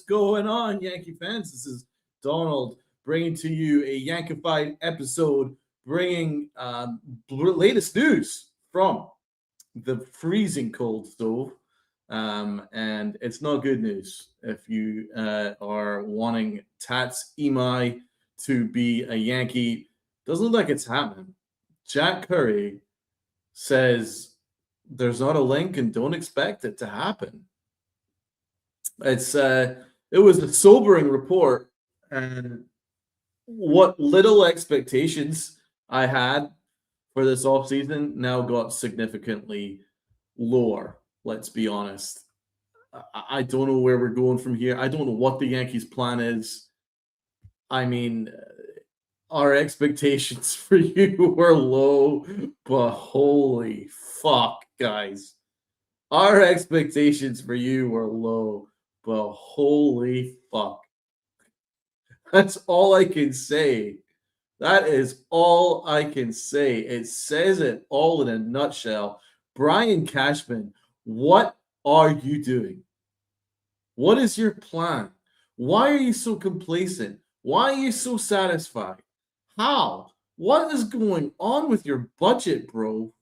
going on, Yankee fans? This is Donald bringing to you a Yankified episode, bringing latest news from the freezing cold stove. And it's not good news if you are wanting Tats Imai to be a Yankee. Doesn't look like it's happening. Jack Curry says there's not a link and don't expect it to happen. It was a sobering report, and what little expectations I had for this offseason now got significantly lower. Let's be honest. I don't know where we're going from here. I don't know what the Yankees' plan is. I mean, our expectations for you were low, but holy fuck, guys. Our expectations for you were low, but holy fuck. That's all I can say. That is all I can say. It says it all in a nutshell. Brian Cashman, what are you doing? What is your plan? Why are you so complacent? Why are you so satisfied? How? What is going on with your budget, bro?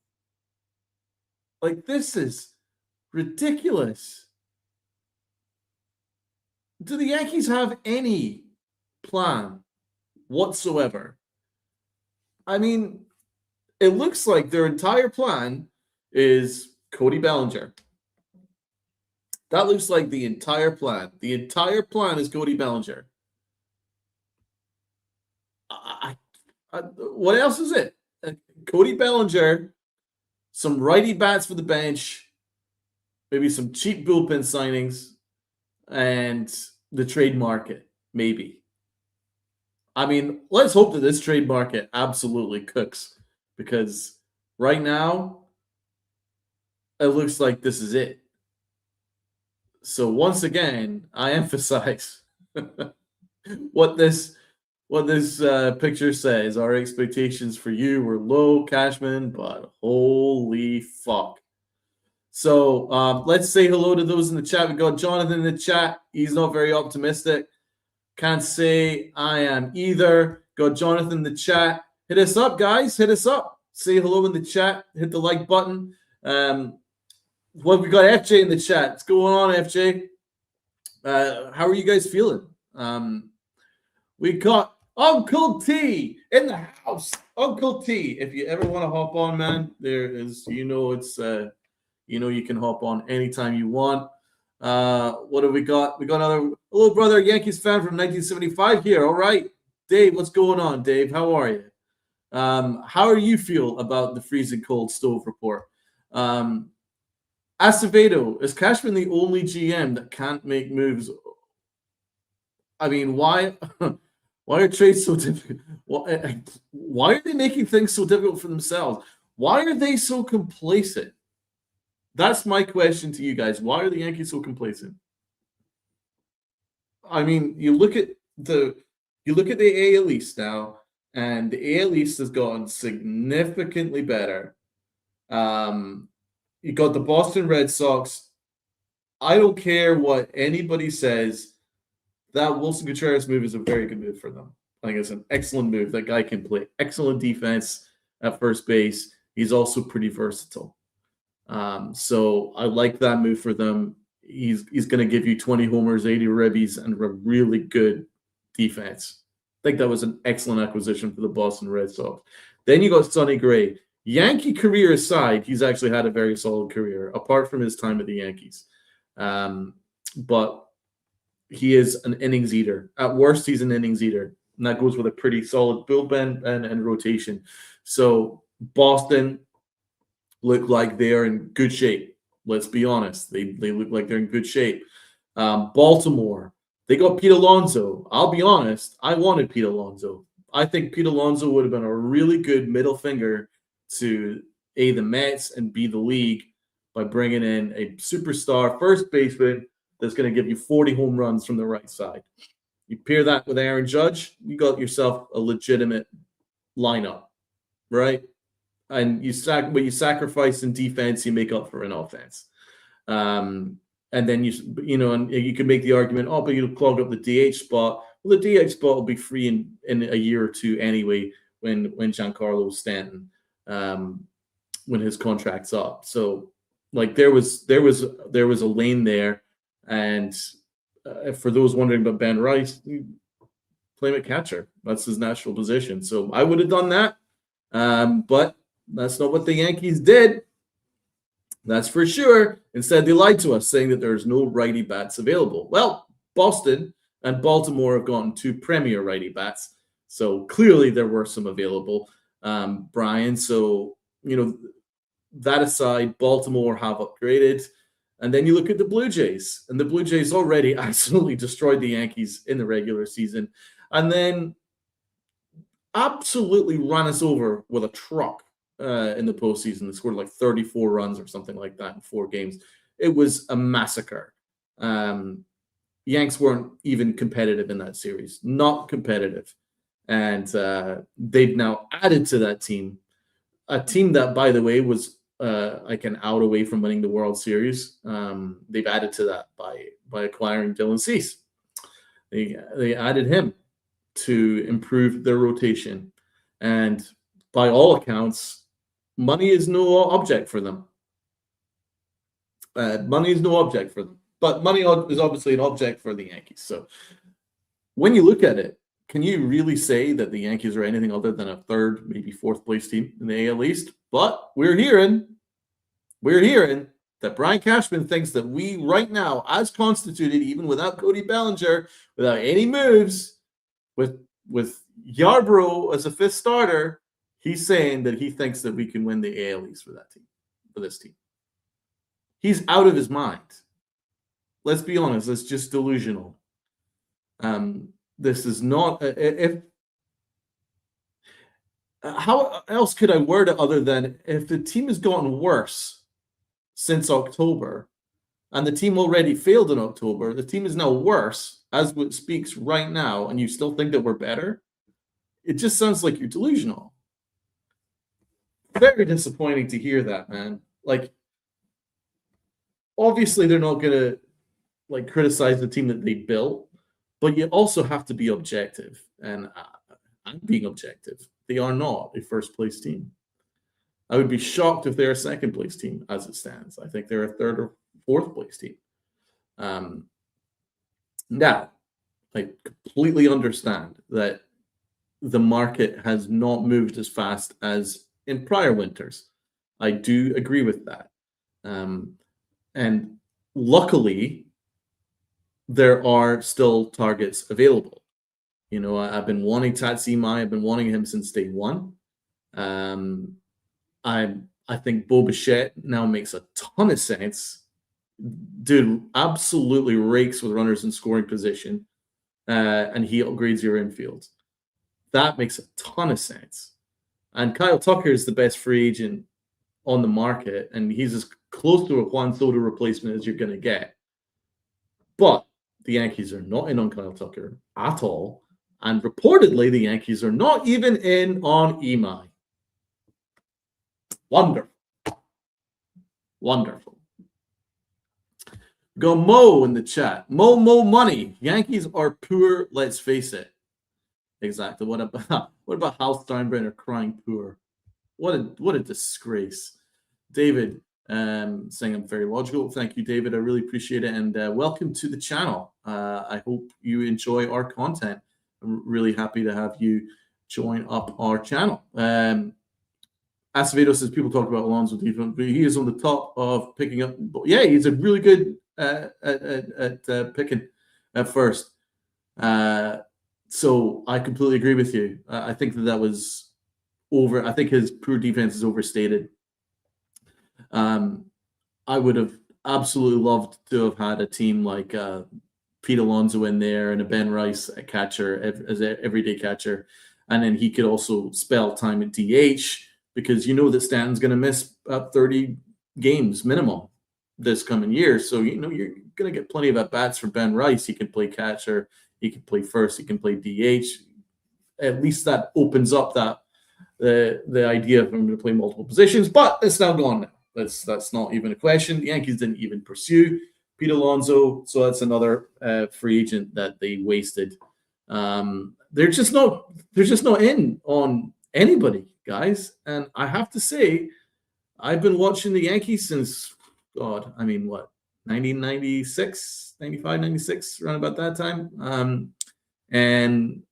Like, this is ridiculous. Do the Yankees have any plan whatsoever? I mean, it looks like their entire plan is Cody Bellinger. That looks like the entire plan. The entire plan is Cody Bellinger. What else is it? Cody Bellinger, some righty bats for the bench, maybe some cheap bullpen signings, and the trade market, maybe. I mean, let's hope that this trade market absolutely cooks, because right now, it looks like this is it. So once again, I emphasize what this picture says. Our expectations for you were low, Cashman, but holy fuck. So let's say hello to those in the chat. We got Jonathan in the chat. He's not very optimistic. Can't say I am either. Got Jonathan in the chat. Hit us up, guys. Hit us up. Say hello in the chat. Hit the like button. Well, we got FJ in the chat. What's going on, FJ? How are you guys feeling? We got Uncle T in the house. Uncle T. If you ever want to hop on, man, there is. You can hop on anytime you want. What have we got? We got another hello, brother, Yankees fan from 1975 here. All right, Dave. What's going on, Dave? How are you? How do you feel about the freezing cold stove report? Acevedo, is Cashman the only GM that can't make moves? I mean, why are trades so difficult? Why are they making things so difficult for themselves? Why are they so complacent? That's my question to you guys. Why are the Yankees so complacent? I mean, you look at the AL East now, and the AL East has gotten significantly better. You got the Boston Red Sox. I don't care what anybody says. That Wilson Contreras move is a very good move for them. I think it's an excellent move. That guy can play excellent defense at first base. He's also pretty versatile. So I like that move for them. He's going to give you 20 homers, 80 ribbies, and a really good defense. I think that was an excellent acquisition for the Boston Red Sox. Then you got Sonny Gray. Yankee career aside, he's actually had a very solid career, apart from his time at the Yankees. But he is an innings eater. At worst, he's an innings eater. And that goes with a pretty solid bullpen and rotation. So Boston look like they're in good shape. Let's be honest. They look like they're in good shape. Baltimore, they got Pete Alonso. I'll be honest. I wanted Pete Alonso. I think Pete Alonso would have been a really good middle finger to A, the Mets, and B, the league, by bringing in a superstar first baseman that's going to give you 40 home runs from the right side. You pair that with Aaron Judge, you got yourself a legitimate lineup, right? And what you sacrifice in defense, you make up for in offense. And then and you can make the argument, oh, but you'll clog up the DH spot. Well, the DH spot will be free in a year or two anyway when Giancarlo Stanton when his contract's up. So like there was a lane there, and for those wondering about Ben Rice, play him at catcher. That's his natural position. So I would have done that, but that's not what the Yankees did. That's for sure. Instead, they lied to us, saying that there's no righty bats available. Well, Boston and Baltimore have gotten 2 premier righty bats, so clearly there were some available, Brian. So, that aside, Baltimore have upgraded. And then you look at the Blue Jays, and the Blue Jays already absolutely destroyed the Yankees in the regular season, and then absolutely ran us over with a truck in the postseason. They scored like 34 runs or something like that in 4 games. It was a massacre. Yanks weren't even competitive in that series, not competitive. And they've now added to that team, a team that, by the way, was like an out away from winning the World Series. They've added to that by acquiring Dylan Cease. They added him to improve their rotation. And by all accounts, money is no object for them. Money is no object for them. But money is obviously an object for the Yankees. So when you look at it, can you really say that the Yankees are anything other than a 3rd, maybe 4th place team in the AL East? But we're hearing that Brian Cashman thinks that we right now, as constituted, even without Cody Bellinger, without any moves, with Yarbrough as a 5th starter, he's saying that he thinks that we can win the AL East for this team. He's out of his mind. Let's be honest. It's just delusional. This is not. How else could I word it other than if the team has gotten worse since October, and the team already failed in October, the team is now worse as it speaks right now, and you still think that we're better? It just sounds like you're delusional. Very disappointing to hear that, man. Like, obviously they're not gonna criticize the team that they built, but you also have to be objective, and I'm being objective. They are not a 1st place team. I would be shocked if they're a 2nd place team as it stands. I think they're a 3rd or 4th place team. Now, I completely understand that the market has not moved as fast as in prior winters. I do agree with that. And luckily, there are still targets available. I've been wanting Imai. I've been wanting him since day one. I think Bo Bichette now makes a ton of sense. Dude absolutely rakes with runners in scoring position, and he upgrades your infield. That makes a ton of sense. And Kyle Tucker is the best free agent on the market, and he's as close to a Juan Soto replacement as you're going to get. But the Yankees are not in on Kyle Tucker at all. And reportedly, the Yankees are not even in on Imai. Wonderful. Wonderful. Go Mo in the chat. Mo money. Yankees are poor, let's face it. Exactly. What about Hal Steinbrenner crying poor? What a disgrace. David saying I'm very logical. Thank you, David. I really appreciate it. And welcome to the channel. I hope you enjoy our content. I'm really happy to have you join up our channel. Acevedo says people talk about Alonso defense, but he is on the top of picking up. Yeah, he's a really good at picking at first. So I completely agree with you. I think that was over. I think his poor defense is overstated. I would have absolutely loved to have had a team like Pete Alonso in there and a Ben Rice a catcher as an everyday catcher, and then he could also spell time at DH because you know that Stanton's going to miss 30 games minimum this coming year. So you know you're going to get plenty of at bats for Ben Rice. He can play catcher, he can play first, he can play DH. At least that opens up that the idea of him to play multiple positions. But it's now gone now. That's not even a question. The Yankees didn't even pursue Pete Alonso. So that's another free agent that they wasted. They're just not. They're just not in on anybody, guys. And I have to say, I've been watching the Yankees since God. I mean, what 1996, 95, 96, around about that time. And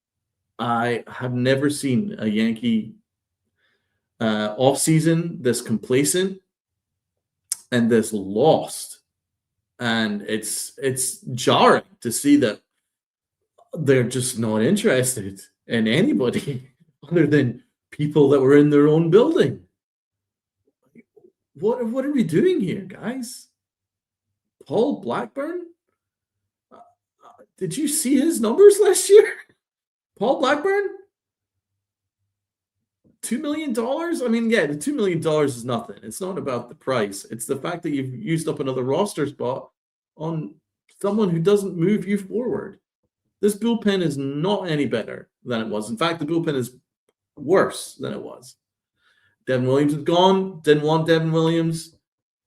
I have never seen a Yankee off season this complacent and this lost. And it's jarring to see that they're just not interested in anybody other than people that were in their own building. What are we doing here, guys? Paul Blackburn? Did you see his numbers last year? Paul Blackburn? $2 million? I mean, yeah, the $2 million is nothing. It's not about the price. It's the fact that you've used up another roster spot on someone who doesn't move you forward. This bullpen is not any better than it was. In fact, the bullpen is worse than it was. Devin Williams is gone. Didn't want Devin Williams.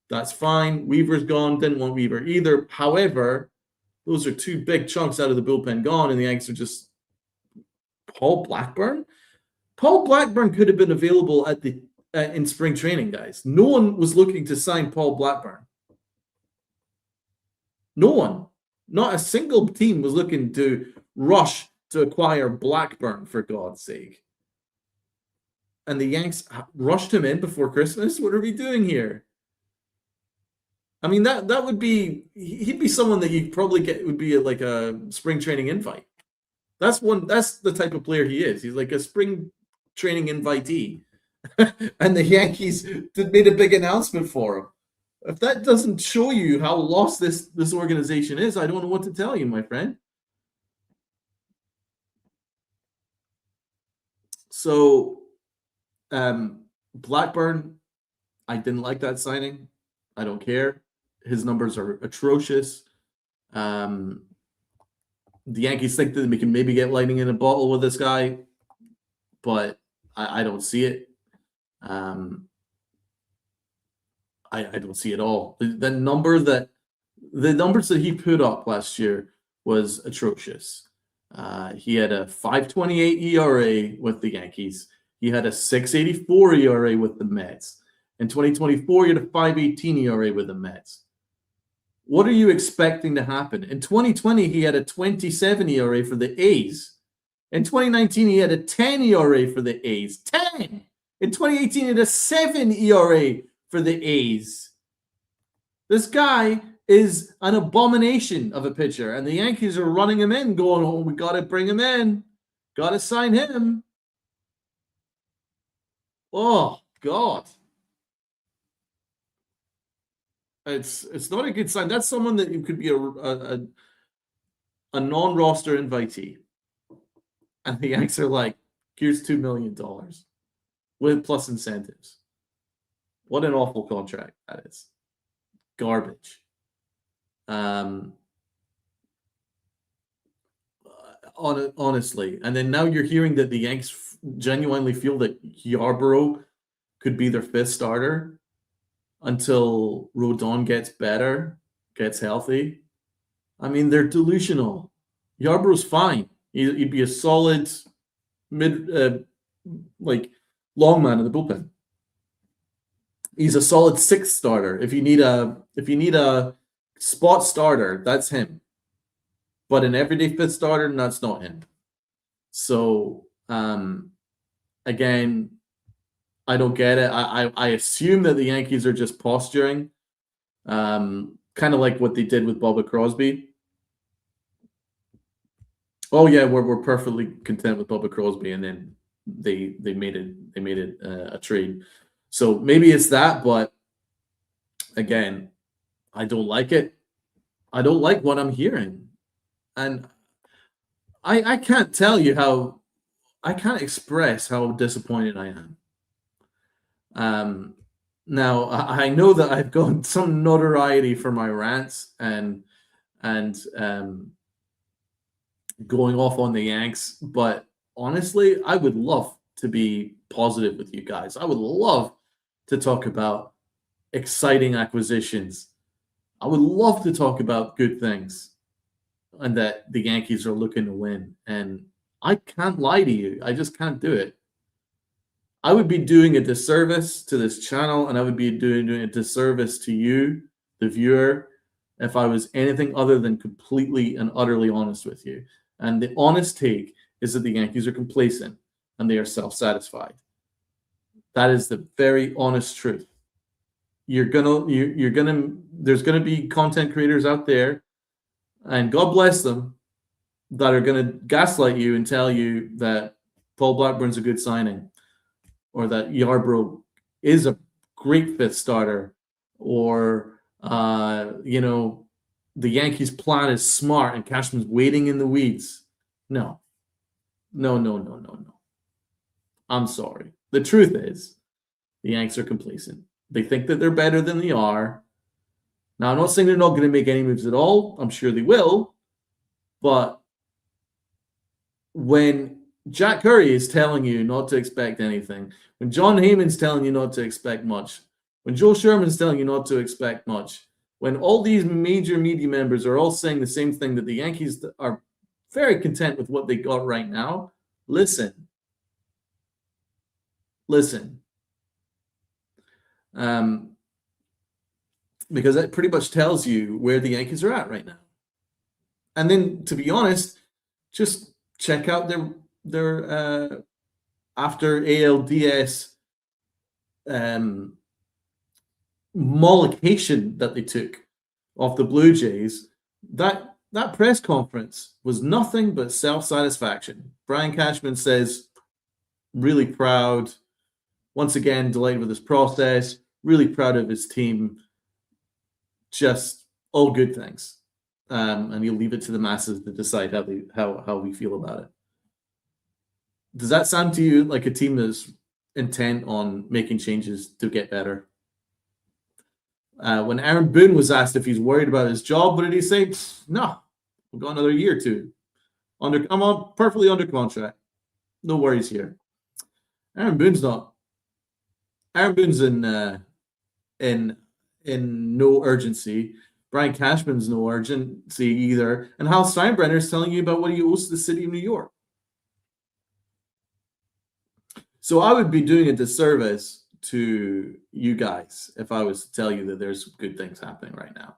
That's fine. Weaver's gone. Didn't want Weaver either. However, those are two big chunks out of the bullpen gone, and the Yankees are just Paul Blackburn. Paul Blackburn could have been available at the in spring training, guys. No one was looking to sign Paul Blackburn. No one. Not a single team was looking to rush to acquire Blackburn, for God's sake. And the Yanks rushed him in before Christmas? What are we doing here? I mean, that would be, he'd be someone that you'd probably get, would be like a spring training invite. That's the type of player he is. He's like a spring training invitee. And the Yankees made a big announcement for him. If that doesn't show you how lost this organization is, I don't know what to tell you, my friend. So, Blackburn, I didn't like that signing. I don't care. His numbers are atrocious. The Yankees think that we can maybe get lightning in a bottle with this guy, but I don't see it. I don't see it all. The numbers that he put up last year was atrocious. He had a 5.28 ERA with the Yankees. He had a 6.84 ERA with the Mets. In 2024, he had a 5.18 ERA with the Mets. What are you expecting to happen? In 2020, he had a 27 ERA for the A's. In 2019, he had a 10 ERA for the A's. 10! In 2018, he had a 7 ERA for the A's. This guy is an abomination of a pitcher, and the Yankees are running him in, going, oh, we got to bring him in. Got to sign him. Oh, God. It's not a good sign. That's someone that could be a non-roster invitee. And the Yanks are like, here's $2 million with plus incentives. What an awful contract that is. Garbage. Honestly. And then now you're hearing that the Yanks genuinely feel that Yarbrough could be their fifth starter until Rodon gets better, gets healthy. I mean, they're delusional. Yarbrough's fine. He'd be a solid long man in the bullpen. He's a solid sixth starter. If you need a spot starter, that's him. But an everyday fifth starter, that's not him. So again, I don't get it. I assume that the Yankees are just posturing, kind of like what they did with Bubba Crosby. Oh yeah, we're perfectly content with Bubba Crosby, and then they made it a trade. So maybe it's that, but again, I don't like it. I don't like what I'm hearing, and I can't tell you how. I can't express how disappointed I am. Now I know that I've got some notoriety for my rants and going off on the Yanks, but honestly, I would love to be positive with you guys. I would love to talk about exciting acquisitions I would love to talk about good things and that the Yankees are looking to win. And I can't lie to you. I just can't do it. I would be doing a disservice to this channel, and I would be doing a disservice to you, the viewer, if I was anything other than completely and utterly honest with you. And the honest take is that the Yankees are complacent and they are self-satisfied. That is the very honest truth. There's gonna be content creators out there, and God bless them, that are gonna gaslight you and tell you that Paul Blackburn's a good signing, or that Yarbrough is a great fifth starter, or the Yankees' plan is smart and Cashman's waiting in the weeds. No, no, no, no, no, no. I'm sorry. The truth is, the Yanks are complacent. They think that they're better than they are. Now, I'm not saying they're not going to make any moves at all. I'm sure they will. But when Jack Curry is telling you not to expect anything, when John Heyman's telling you not to expect much, when Joe Sherman's telling you not to expect much, when all these major media members are all saying the same thing, that the Yankees are very content with what they got right now, listen. Because that pretty much tells you where the Yankees are at right now. And then, to be honest, just check out their after ALDS mollification that they took off the Blue Jays. That press conference was nothing but self-satisfaction. Brian Cashman says, really proud, once again, delighted with his process, really proud of his team, just all good things. And he'll leave it to the masses to decide how we feel about it. Does that sound to you like a team that's intent on making changes to get better? When Aaron Boone was asked if he's worried about his job, what did he say? No, we've got another year or two. I'm on perfectly under contract. No worries here. Aaron Boone's not. Aaron Boone's in no urgency. Brian Cashman's no urgency either. And Hal Steinbrenner's telling you about what he owes to the city of New York. So I would be doing a disservice to you guys if I was to tell you that there's good things happening right now.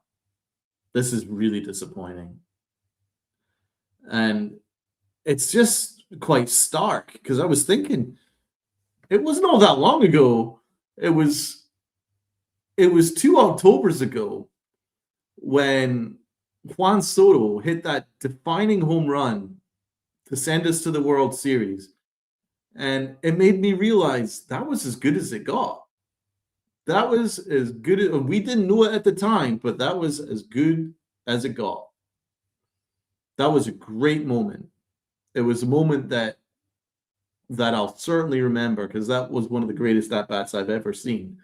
This is really disappointing. And it's just quite stark, because I was thinking, it wasn't all that long ago. It was 2 Octobers ago when Juan Soto hit that defining home run to send us to the World Series. And it made me realize that was as good as it got. That was as good as, we didn't know it at the time, but that was as good as it got. That was a great moment. It was a moment that I'll certainly remember, because that was one of the greatest at-bats I've ever seen.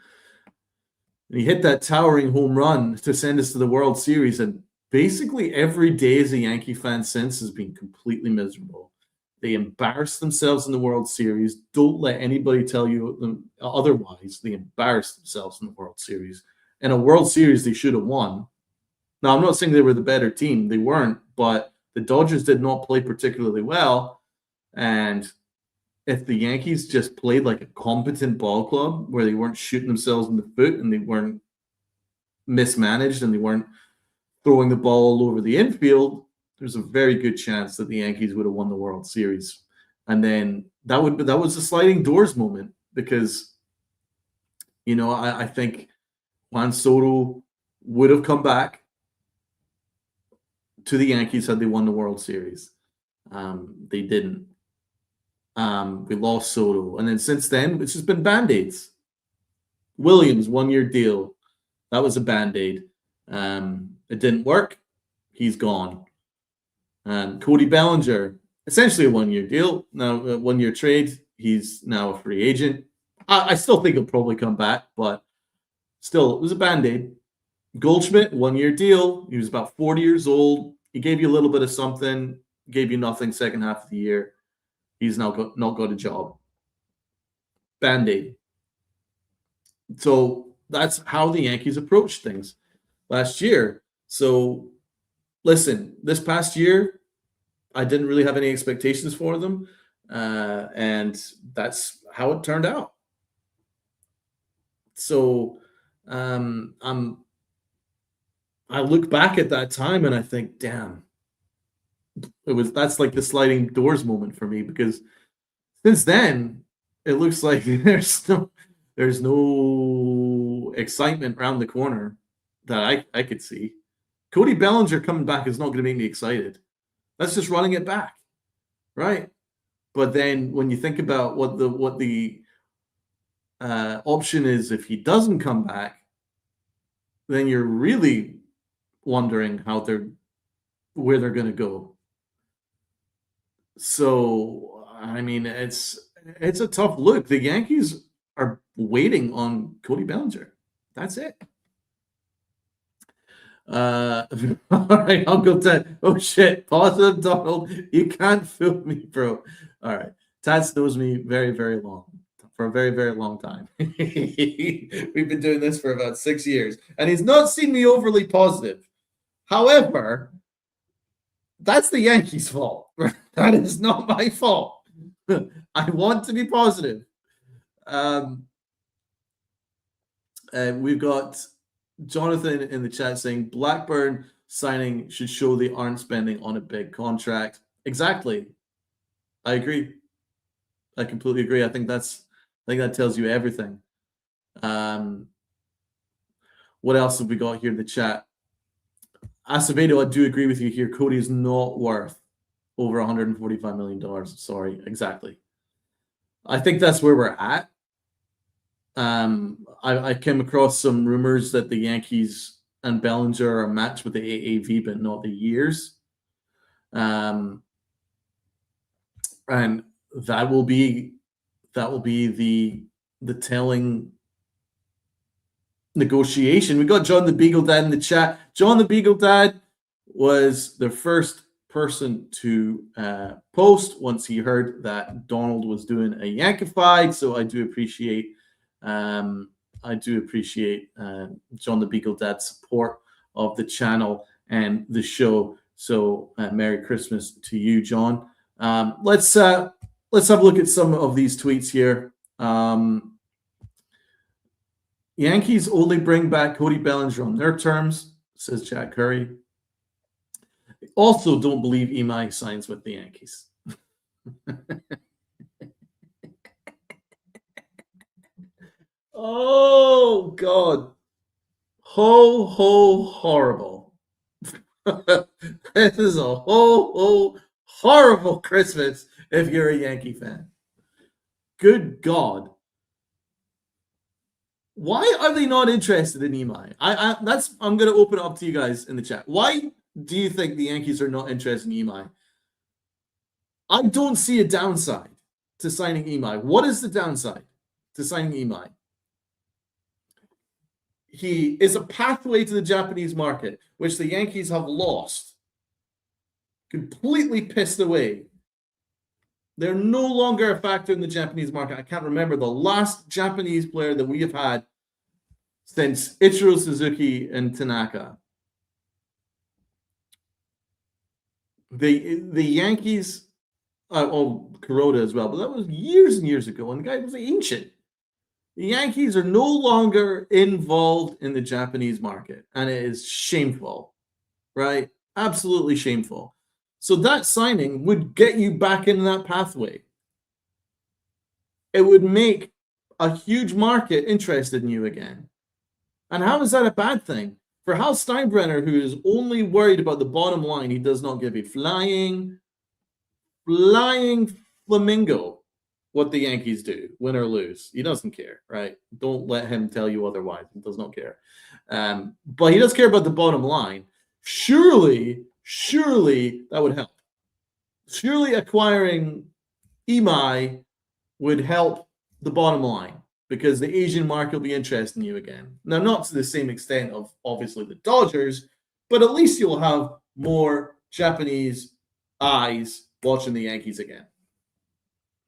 And he hit that towering home run to send us to the World Series. And basically every day as a Yankee fan since has been completely miserable. They embarrassed themselves in the World Series. Don't let anybody tell you otherwise. They embarrassed themselves in the World Series. In a World Series they should have won. Now, I'm not saying they were the better team. They weren't. But the Dodgers did not play particularly well. And if the Yankees just played like a competent ball club, where they weren't shooting themselves in the foot and they weren't mismanaged and they weren't throwing the ball all over the infield, there's a very good chance that the Yankees would have won the World Series. And then that was a sliding doors moment, because, I think Juan Soto would have come back to the Yankees had they won the World Series. They didn't. We lost Soto. And then since then, it's just been Band-Aids. Williams, 1-year deal. That was a Band-Aid. It didn't work. He's gone. Cody Bellinger, essentially a 1-year deal. Now, a 1-year trade. He's now a free agent. I still think he'll probably come back, but still, it was a Band-Aid. Goldschmidt, 1-year deal. He was about 40 years old. He gave you a little bit of something, gave you nothing second half of the year. He's now not got a job. Band-Aid. So that's how the Yankees approach things. last year. So listen, this past year, I didn't really have any expectations for them, and that's how it turned out. So I look back at that time and I think, damn, that's like the sliding doors moment for me because since then it looks like there's no excitement around the corner that I could see. Cody Bellinger coming back is not going to make me excited. That's just running it back, right? But then when you think about what the option is if he doesn't come back, then you're really wondering where they're going to go. So I mean, it's a tough look. The Yankees are waiting on Cody Bellinger. That's it. All right, Uncle Ted. Oh shit, positive Donald. You can't fool me, bro. All right, Tats knows me very, very long for a very, very long time. We've been doing this for about 6 years, and he's not seen me overly positive. However, that's the Yankees' fault. That is not my fault. I want to be positive. We've got Jonathan in the chat saying Blackburn signing should show they aren't spending on a big contract. Exactly. I agree. I completely agree. I think that tells you everything. What else have we got here in the chat? Acevedo, I do agree with you here. Cody is not worth over $145 million. Sorry, exactly. I think that's where we're at. I came across some rumors that the Yankees and Bellinger are matched with the AAV, but not the years. And that will be the telling negotiation. We got John the Beagle Dad in the chat. John the Beagle Dad was the first person to post once he heard that Donald was doing a Yankified. So I do appreciate John the Beagle Dad's support of the channel and the show. So Merry Christmas to you, John. Let's have a look at some of these tweets here. Yankees only bring back Cody Bellinger on their terms, says Jack Curry. Also, don't believe Imai signs with the Yankees. Oh, God. Horrible. This is a horrible Christmas if you're a Yankee fan. Good God. Why are they not interested in Imai? I'm going to open it up to you guys in the chat. Why do you think the Yankees are not interested in Imai? I don't see a downside to signing Imai. What is the downside to signing Imai? He is a pathway to the Japanese market, which the Yankees have lost. Completely pissed away. They're no longer a factor in the Japanese market. I can't remember the last Japanese player that we have had since Ichiro Suzuki and Tanaka. The Yankees, Kuroda as well, but that was years and years ago, and the guy was ancient. The Yankees are no longer involved in the Japanese market, and it is shameful, right? Absolutely shameful. So that signing would get you back in that pathway. It would make a huge market interested in you again. And how is that a bad thing? For Hal Steinbrenner, who is only worried about the bottom line, he does not give a flying flamingo what the Yankees do, win or lose. He doesn't care, right? Don't let him tell you otherwise. He does not care. But he does care about the bottom line. Surely that would help. Surely acquiring Imai would help the bottom line because the Asian market will be interested in you again. Now, not to the same extent of obviously the Dodgers, but at least you'll have more Japanese eyes watching the Yankees again.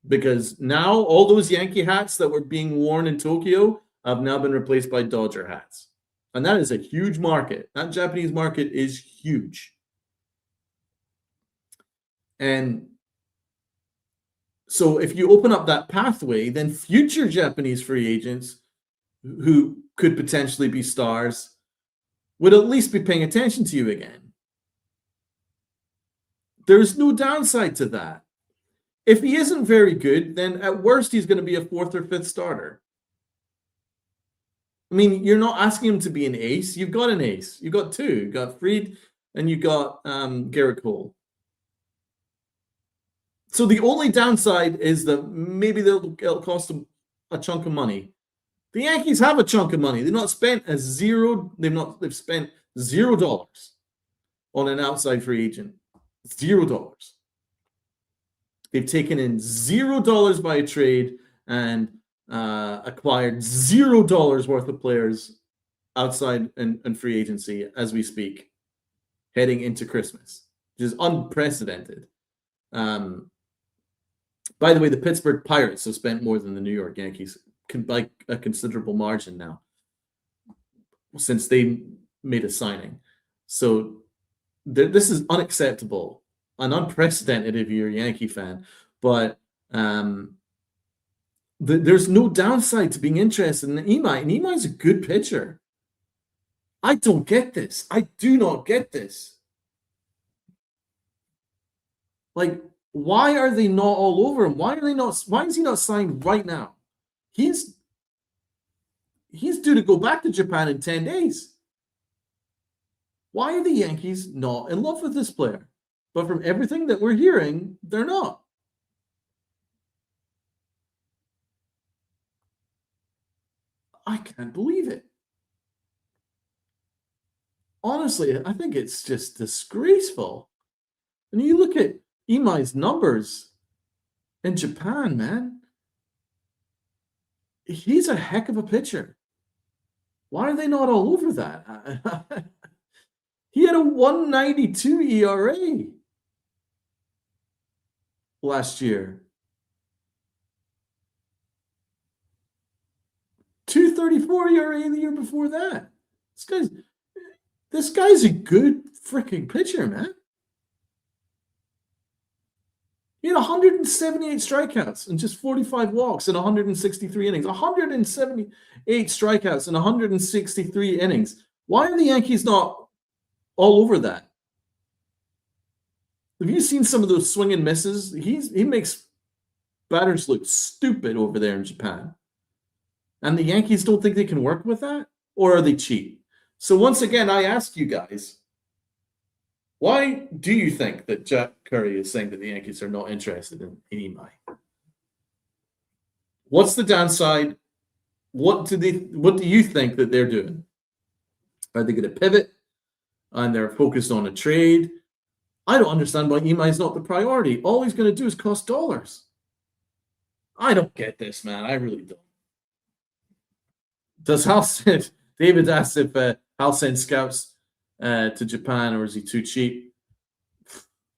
Because now all those Yankee hats that were being worn in Tokyo have now been replaced by Dodger hats. And that is a huge market. That Japanese market is huge. And so if you open up that pathway, then future Japanese free agents who could potentially be stars would at least be paying attention to you again. There's no downside to that. If he isn't very good, then at worst he's going to be a fourth or fifth starter. I mean, you're not asking him to be an ace. You've got an ace. You've got two. You've got Fried and you got Garrett Cole. So the only downside is that maybe it'll cost them a chunk of money. The Yankees have a chunk of money. They've spent $0 on an outside free agent. $0. They've taken in $0 by a trade and acquired $0 worth of players outside and free agency as we speak, heading into Christmas, which is unprecedented. By the way, the Pittsburgh Pirates have spent more than the New York Yankees by a considerable margin now since they made a signing. So this is unacceptable and unprecedented if you're a Yankee fan. But there's no downside to being interested in Imai. And Imai's a good pitcher. I don't get this. I do not get this. Like, why are they not all over him? Why is he not signed right now? He's due to go back to Japan in 10 days. Why are the Yankees not in love with this player? But from everything that we're hearing, they're not. I can't believe it. Honestly, I think it's just disgraceful. And you look at Imai's numbers in Japan, man. He's a heck of a pitcher. Why are they not all over that? He had a 1.92 ERA last year. 2.34 ERA the year before that. This guy's a good freaking pitcher, man. He had 178 strikeouts and just 45 walks in 163 innings. 178 strikeouts in 163 innings. Why are the Yankees not all over that? Have you seen some of those swing and misses? He makes batters look stupid over there in Japan. And the Yankees don't think they can work with that? Or are they cheap? So once again, I ask you guys, why do you think that Jack Curry is saying that the Yankees are not interested in Imai? What's the downside? What do you think that they're doing? Are they going to pivot and they're focused on a trade? I don't understand why Imai is not the priority. All he's going to do is cost dollars. I don't get this, man. I really don't. David asked if Hal sends scouts to Japan, or is he too cheap?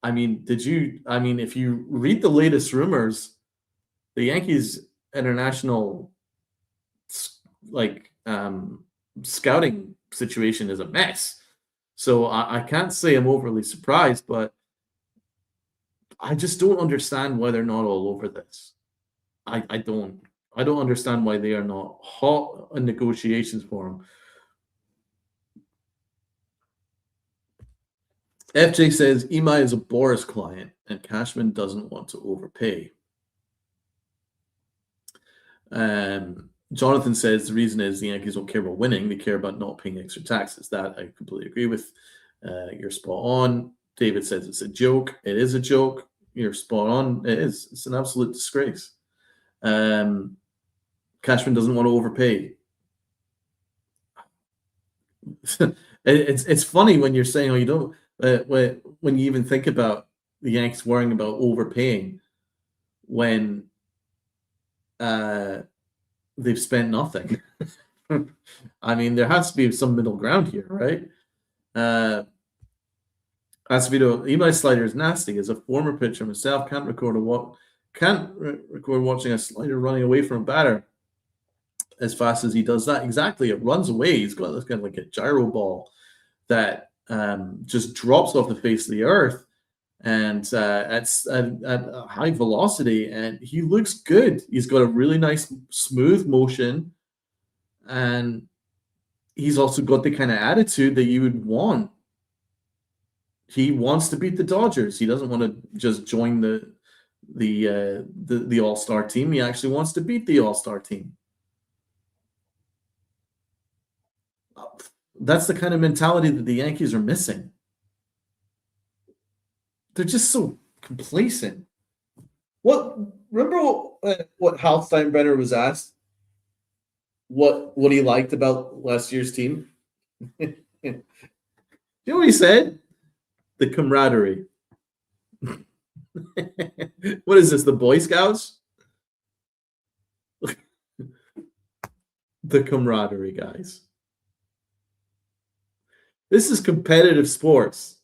I mean, if you read the latest rumors, the Yankees international scouting situation is a mess. So I can't say I'm overly surprised, but I just don't understand why they're not all over this. I don't understand why they are not hot in negotiations for him. FJ says Imai is a Boris client and Cashman doesn't want to overpay. Jonathan says the reason is the Yankees don't care about winning. They care about not paying extra taxes. That I completely agree with. You're spot on. David says it's a joke. It is a joke. You're spot on. It is. It's an absolute disgrace. Cashman doesn't want to overpay. It's funny when you're saying, you don't. When you even think about the Yankees worrying about overpaying when they've spent nothing. I mean, there has to be some middle ground here, right? Acevedo, Imai's slider is nasty. As a former pitcher myself, can't record watching a slider running away from a batter. as fast as he does that. Exactly. It runs away. He's got this kind of like a gyro ball that just drops off the face of the earth and at a high velocity. And he looks good. He's got a really nice, smooth motion. And he's also got the kind of attitude that you would want. He wants to beat the Dodgers. He doesn't want to just join the All-Star team. He actually wants to beat the All-Star team. That's the kind of mentality that the Yankees are missing. They're just so complacent. Remember what Hal Steinbrenner was asked? What he liked about last year's team? You know what he said? The camaraderie. What is this? The Boy Scouts? The camaraderie, guys. This is competitive sports.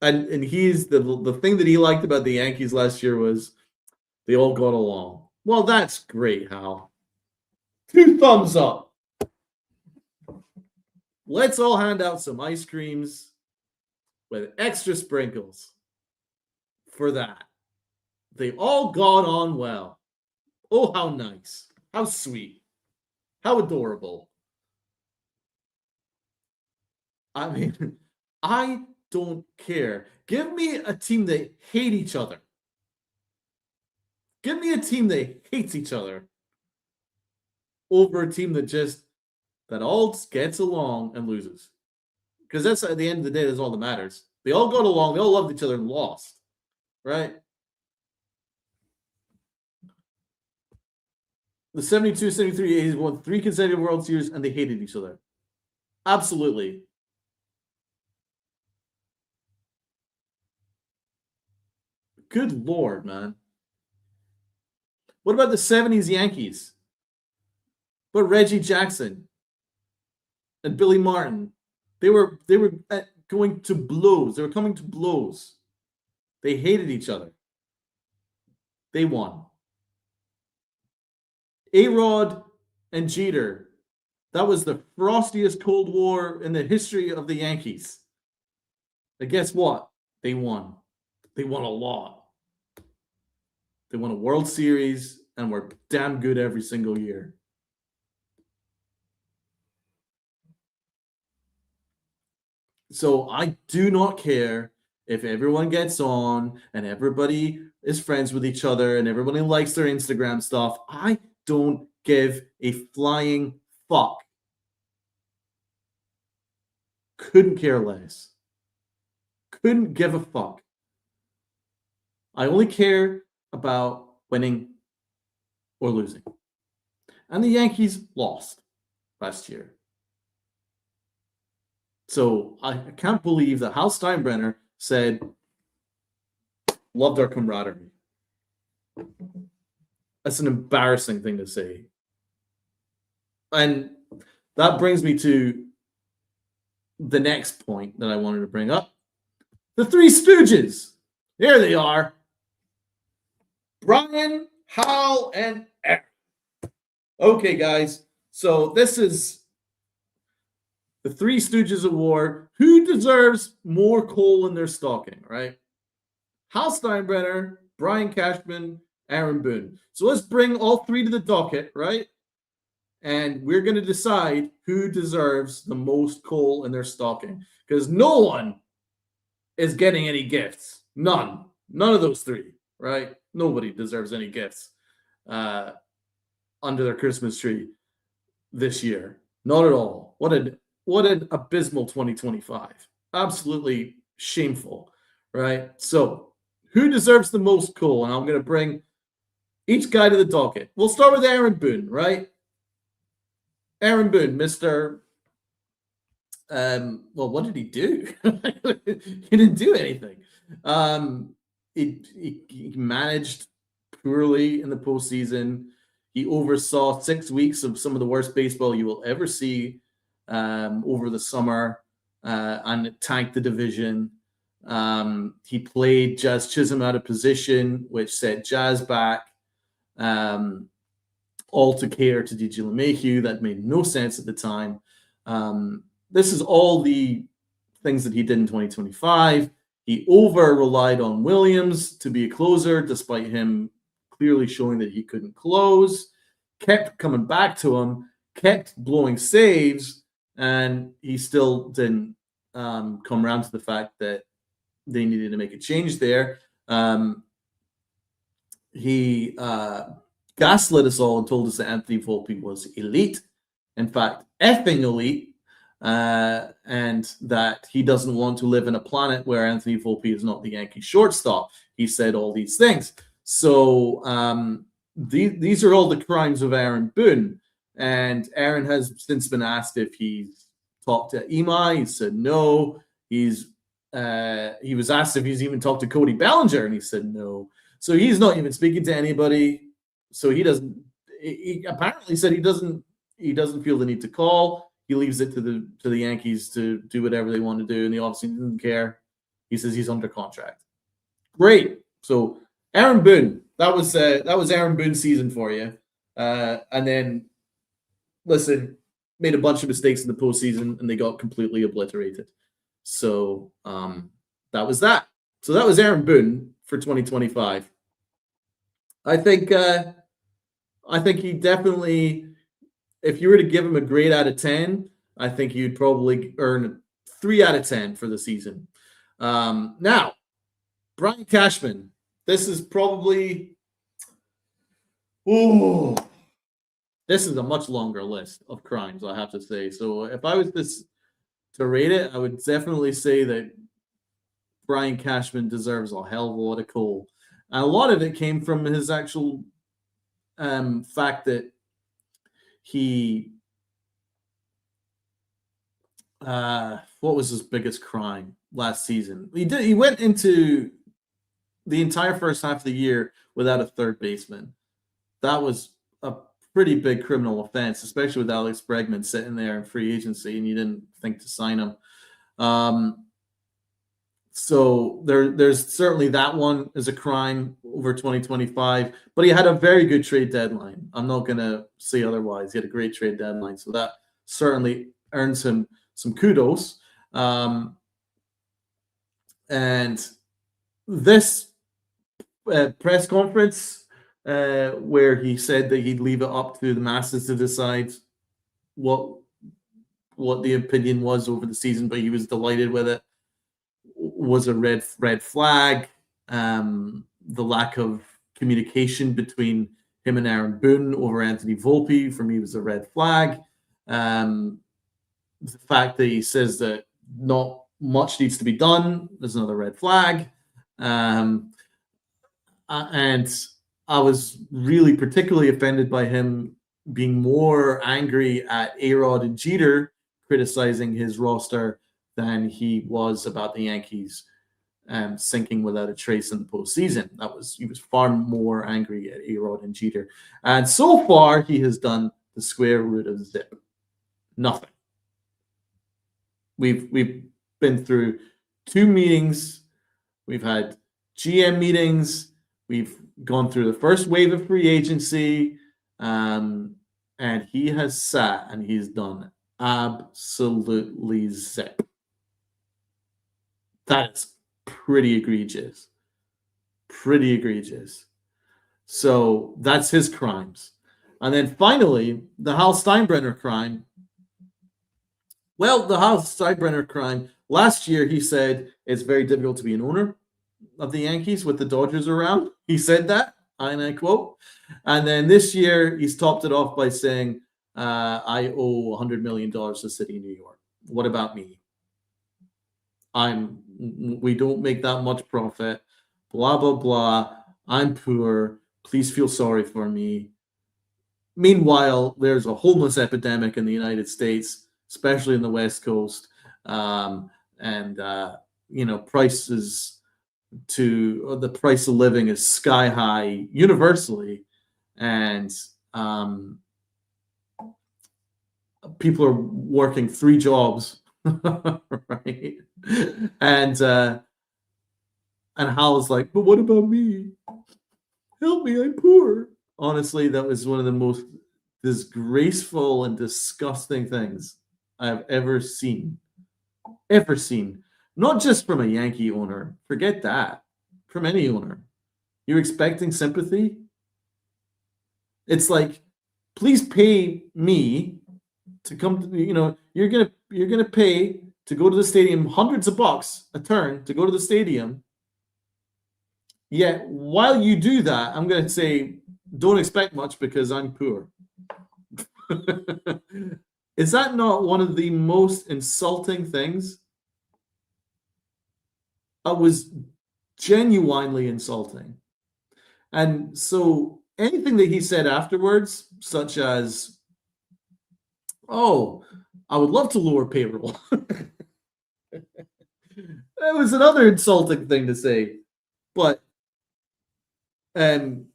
And he's the thing that he liked about the Yankees last year was they all got along. Well, that's great, Hal. 2 thumbs up. Let's all hand out some ice creams with extra sprinkles for that. They all got on well. Oh, how nice. How sweet. How adorable. I mean, I don't care. Give me a team that hate each other. Give me a team that hates each other over a team that all gets along and loses. Because that's at the end of the day, that's all that matters. They all got along, they all loved each other and lost. Right? The 72, 73 A's won 3 consecutive World Series and they hated each other. Absolutely. Good Lord, man. What about the 70s Yankees? What about Reggie Jackson and Billy Martin? They were going to blows. They were coming to blows. They hated each other. They won. A-Rod and Jeter. That was the frostiest Cold War in the history of the Yankees. And guess what? They won. They won a lot. They won a World Series and were damn good every single year. So I do not care if everyone gets on and everybody is friends with each other and everybody likes their Instagram stuff. I don't give a flying fuck. Couldn't care less. Couldn't give a fuck. I only care about winning or losing. And the Yankees lost last year. So I can't believe that Hal Steinbrenner said, loved our camaraderie. That's an embarrassing thing to say. And that brings me to the next point that I wanted to bring up. The Three Stooges. Here they are. Brian, Hal, and Eric. Okay, guys. So this is the Three Stooges Award. Who deserves more coal in their stocking, right? Hal Steinbrenner, Brian Cashman, Aaron Boone. So let's bring all 3 to the docket, right? And we're going to decide who deserves the most coal in their stocking. Because no one is getting any gifts. None. None of those 3, right? Nobody deserves any gifts under their Christmas tree this year. Not at all. What an abysmal 2025. Absolutely shameful, right? So who deserves the most coal? And I'm going to bring each guy to the docket. We'll start with Aaron Boone, right? Aaron Boone, Mr. Well, what did he do? He didn't do anything. He managed poorly in the postseason. He oversaw 6 weeks of some of the worst baseball you will ever see over the summer and tanked the division. He played Jazz Chisholm out of position, which set Jazz back. all to cater to DJ LeMahieu. That made no sense at the time. This is all the things that he did in 2025. He over relied on Williams to be a closer, despite him clearly showing that he couldn't close. Kept coming back to him, kept blowing saves, and he still didn't come around to the fact that they needed to make a change there. He gaslit us all and told us that Anthony Volpe was elite, in fact, effing elite, and that he doesn't want to live in a planet where Anthony Volpe is not the Yankee shortstop. He said all these things. So these are all the crimes of Aaron Boone. And Aaron has since been asked if he's talked to Imai. He said no. He was asked if he's even talked to Cody Bellinger, and he said no. So he's not even speaking to anybody. So he doesn't. He apparently said he doesn't feel the need to call. He leaves it to the Yankees to do whatever they want to do, and he obviously doesn't care. He says he's under contract. Great. So Aaron Boone, that was Aaron Boone's season for you. And then, listen, made a bunch of mistakes in the postseason, and they got completely obliterated. So that was that. So that was Aaron Boone for 2025. I think he definitely, if you were to give him a grade out of 10, I think you'd probably earn 3 out of 10 for the season. Now, Brian Cashman, this is probably, this is a much longer list of crimes, I have to say. So if I was to rate it, I would definitely say that Brian Cashman deserves a hell of a lot of coal. And a lot of it came from his actual fact that he, what was his biggest crime last season? He went into the entire first half of the year without a third baseman. That was a pretty big criminal offense, especially with Alex Bregman sitting there in free agency, and you didn't think to sign him. So there's certainly that one as a crime over 2025, but he had a very good trade deadline. I'm not going to say otherwise. He had a great trade deadline, so that certainly earns him some kudos. And this press conference where he said that he'd leave it up to the masses to decide what the opinion was over the season, but he was delighted with it, was a red flag. The lack of communication between him and Aaron Boone over Anthony Volpe, for me, was a red flag. The fact that he says that not much needs to be done is another red flag. And I was really particularly offended by him being more angry at A-Rod and Jeter criticizing his roster than he was about the Yankees sinking without a trace in the postseason. He was far more angry at A-Rod and Jeter. And so far, he has done the square root of zip. Nothing. We've been through 2 meetings. We've had GM meetings. We've gone through the first wave of free agency. And he has sat and he's done absolutely zip. That is pretty egregious. Pretty egregious. So that's his crimes. And then finally, the Hal Steinbrenner crime. Well, the Hal Steinbrenner crime, last year he said it's very difficult to be an owner of the Yankees with the Dodgers around. He said that, and I quote. And then this year he's topped it off by saying, I owe $100 million to the city of New York. What about me? We don't make that much profit, blah, blah, blah. I'm poor. Please feel sorry for me. Meanwhile, there's a homeless epidemic in the United States, especially in the West Coast. Prices the price of living is sky high universally. And people are working 3 jobs, right? And Hal's like, but what about me? Help me, I'm poor. Honestly, that was one of the most disgraceful and disgusting things I've ever seen. Ever seen. Not just from a Yankee owner. Forget that. From any owner. You're expecting sympathy? It's like, please pay me to come to, you're gonna pay to go to the stadium hundreds of bucks a turn to go to the stadium. Yet while you do that, I'm gonna say don't expect much because I'm poor. Is that not one of the most insulting things? It was genuinely insulting. And so anything that he said afterwards, such as, oh, I would love to lower payroll. That was another insulting thing to say. But um,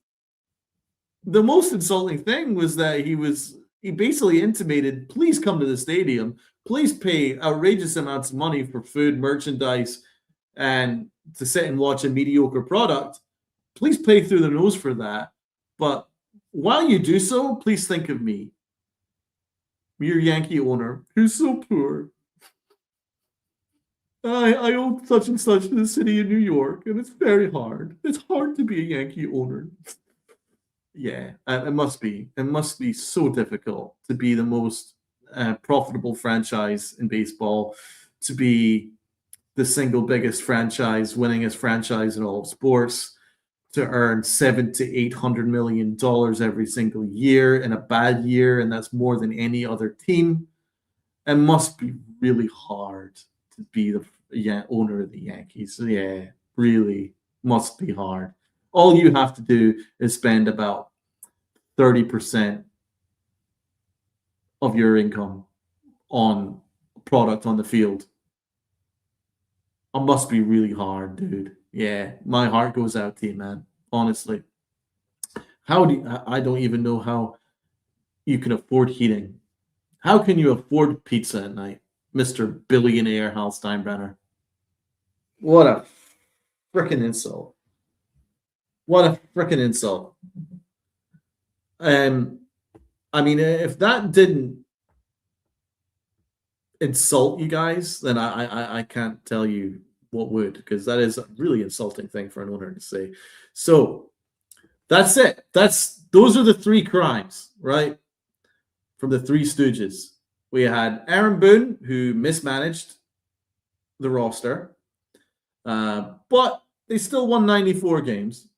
the most insulting thing was that he basically intimated, please come to the stadium, please pay outrageous amounts of money for food, merchandise, and to sit and watch a mediocre product. Please pay through the nose for that. But while you do so, please think of me, your Yankee owner, who's so poor. I owe such and such to the city of New York, and it's very hard. It's hard to be a Yankee owner. Yeah, it must be. It must be so difficult to be the most profitable franchise in baseball, to be the single biggest franchise, winningest franchise in all of sports, to earn $700 to $800 million every single year in a bad year, and that's more than any other team. It must be really hard to be the owner of the Yankees. So yeah, really must be hard. All you have to do is spend about 30% of your income on product on the field. It must be really hard, dude. Yeah, my heart goes out to you, man. Honestly. I don't even know how you can afford heating. How can you afford pizza at night, Mr. Billionaire Hal Steinbrenner? What a freaking insult. What a freaking insult. Um, I mean, if that didn't insult you guys, then I can't tell you what would, because that is a really insulting thing for an owner to say. So that's it. Those are the three crimes, right? From the Three Stooges. We had Aaron Boone, who mismanaged the roster, but they still won 94 games.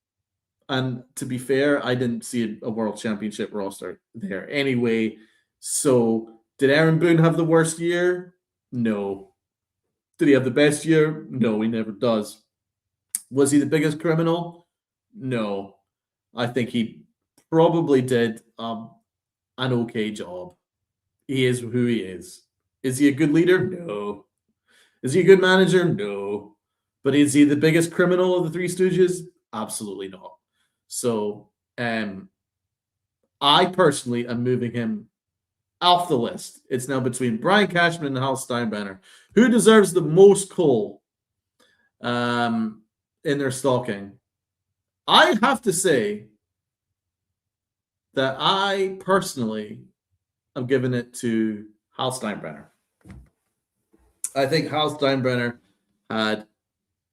And to be fair, I didn't see a world championship roster there anyway. So did Aaron Boone have the worst year? No. Did he have the best year? No, he never does. Was he the biggest criminal? No. I think he probably did an okay job. He is who he is. Is he a good leader? No. Is he a good manager? No. But is he the biggest criminal of the Three Stooges? Absolutely not. So I personally am moving him off the list. It's now between Brian Cashman and Hal Steinbrenner. Who deserves the most coal in their stocking? I have to say that I personally am giving it to Hal Steinbrenner. I think Hal Steinbrenner had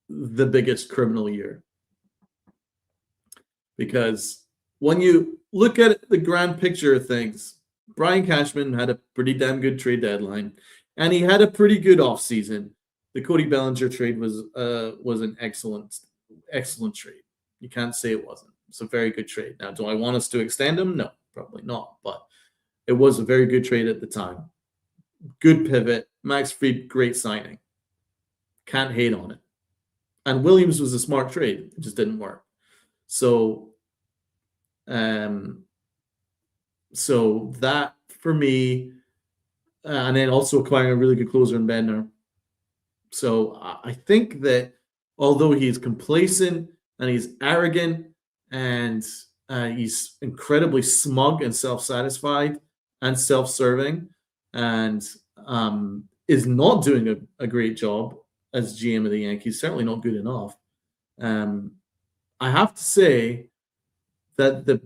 the biggest criminal year. Because when you look at the grand picture of things, Brian Cashman had a pretty damn good trade deadline, and he had a pretty good offseason. The Cody Bellinger trade was an excellent trade. You can't say it wasn't. It's a very good trade. Now, do I want us to extend him? No, probably not. But it was a very good trade at the time. Good pivot. Max Fried, great signing. Can't hate on it. And Williams was a smart trade. It just didn't work. So that for me, and then also acquiring a really good closer in Bednar. So I think that although he's complacent and he's arrogant and he's incredibly smug and self-satisfied and self-serving and is not doing a great job as GM of the Yankees, certainly not good enough. I have to say that the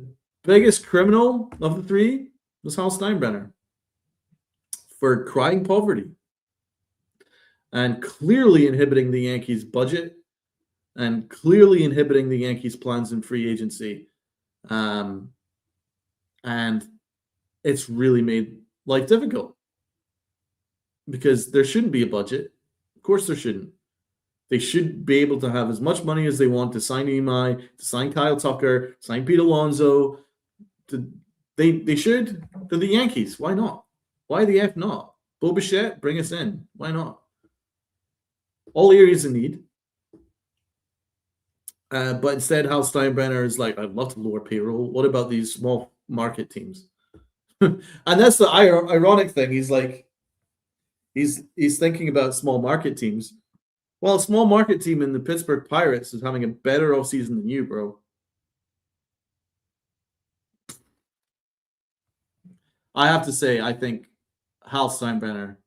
biggest criminal of the three was Hal Steinbrenner for crying poverty and clearly inhibiting the Yankees' budget and clearly inhibiting the Yankees' plans in free agency. Um, and it's really made life difficult because there shouldn't be a budget. Of course, there shouldn't. They should be able to have as much money as they want to sign Imai, to sign Kyle Tucker, sign Pete Alonso. They should. They're the Yankees. Why not? Why the F not? Bo Bichette, bring us in. Why not? All areas in need. But instead, Hal Steinbrenner is like, I'd love to lower payroll. What about these small market teams? And that's the ironic thing. He's like, he's thinking about small market teams. Well, a small market team in the Pittsburgh Pirates is having a better offseason than you, bro. I have to say, I think Hal Steinbrenner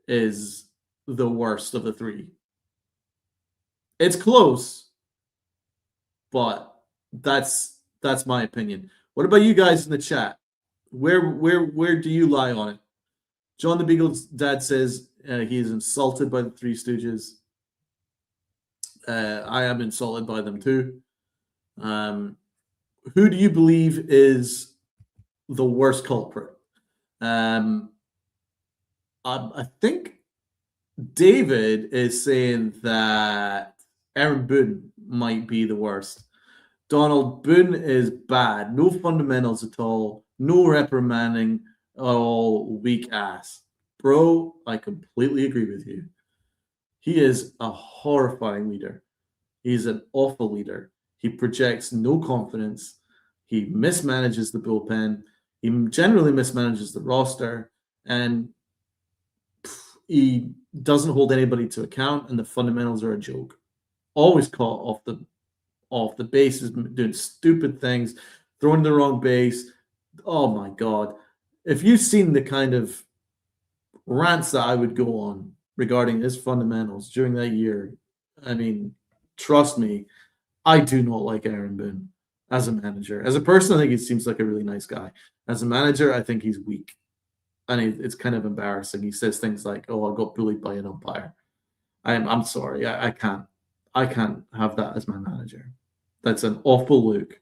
is the worst of the three. It's close, but that's my opinion. What about you guys in the chat? Where do you lie on it? John the Beagle's dad says he is insulted by the Three Stooges. I am insulted by them too. Who do you believe is the worst culprit? I think David is saying that Aaron Boone might be the worst. Donald, Boone is bad. No fundamentals at all. No reprimanding at all. Weak ass. Bro, I completely agree with you. He is a horrifying leader. He's an awful leader. He projects no confidence. He mismanages the bullpen. He generally mismanages the roster. And he doesn't hold anybody to account, and the fundamentals are a joke. Always caught off the bases, doing stupid things, throwing the wrong base. Oh my God. If you've seen the kind of rants that I would go on regarding his fundamentals during that year, I mean, trust me, I do not like Aaron Boone as a manager. As a person, I think he seems like a really nice guy. As a manager, I think he's weak. And it's kind of embarrassing. He says things like, "Oh, I got bullied by an umpire." I'm sorry, I can't have that as my manager. That's an awful look.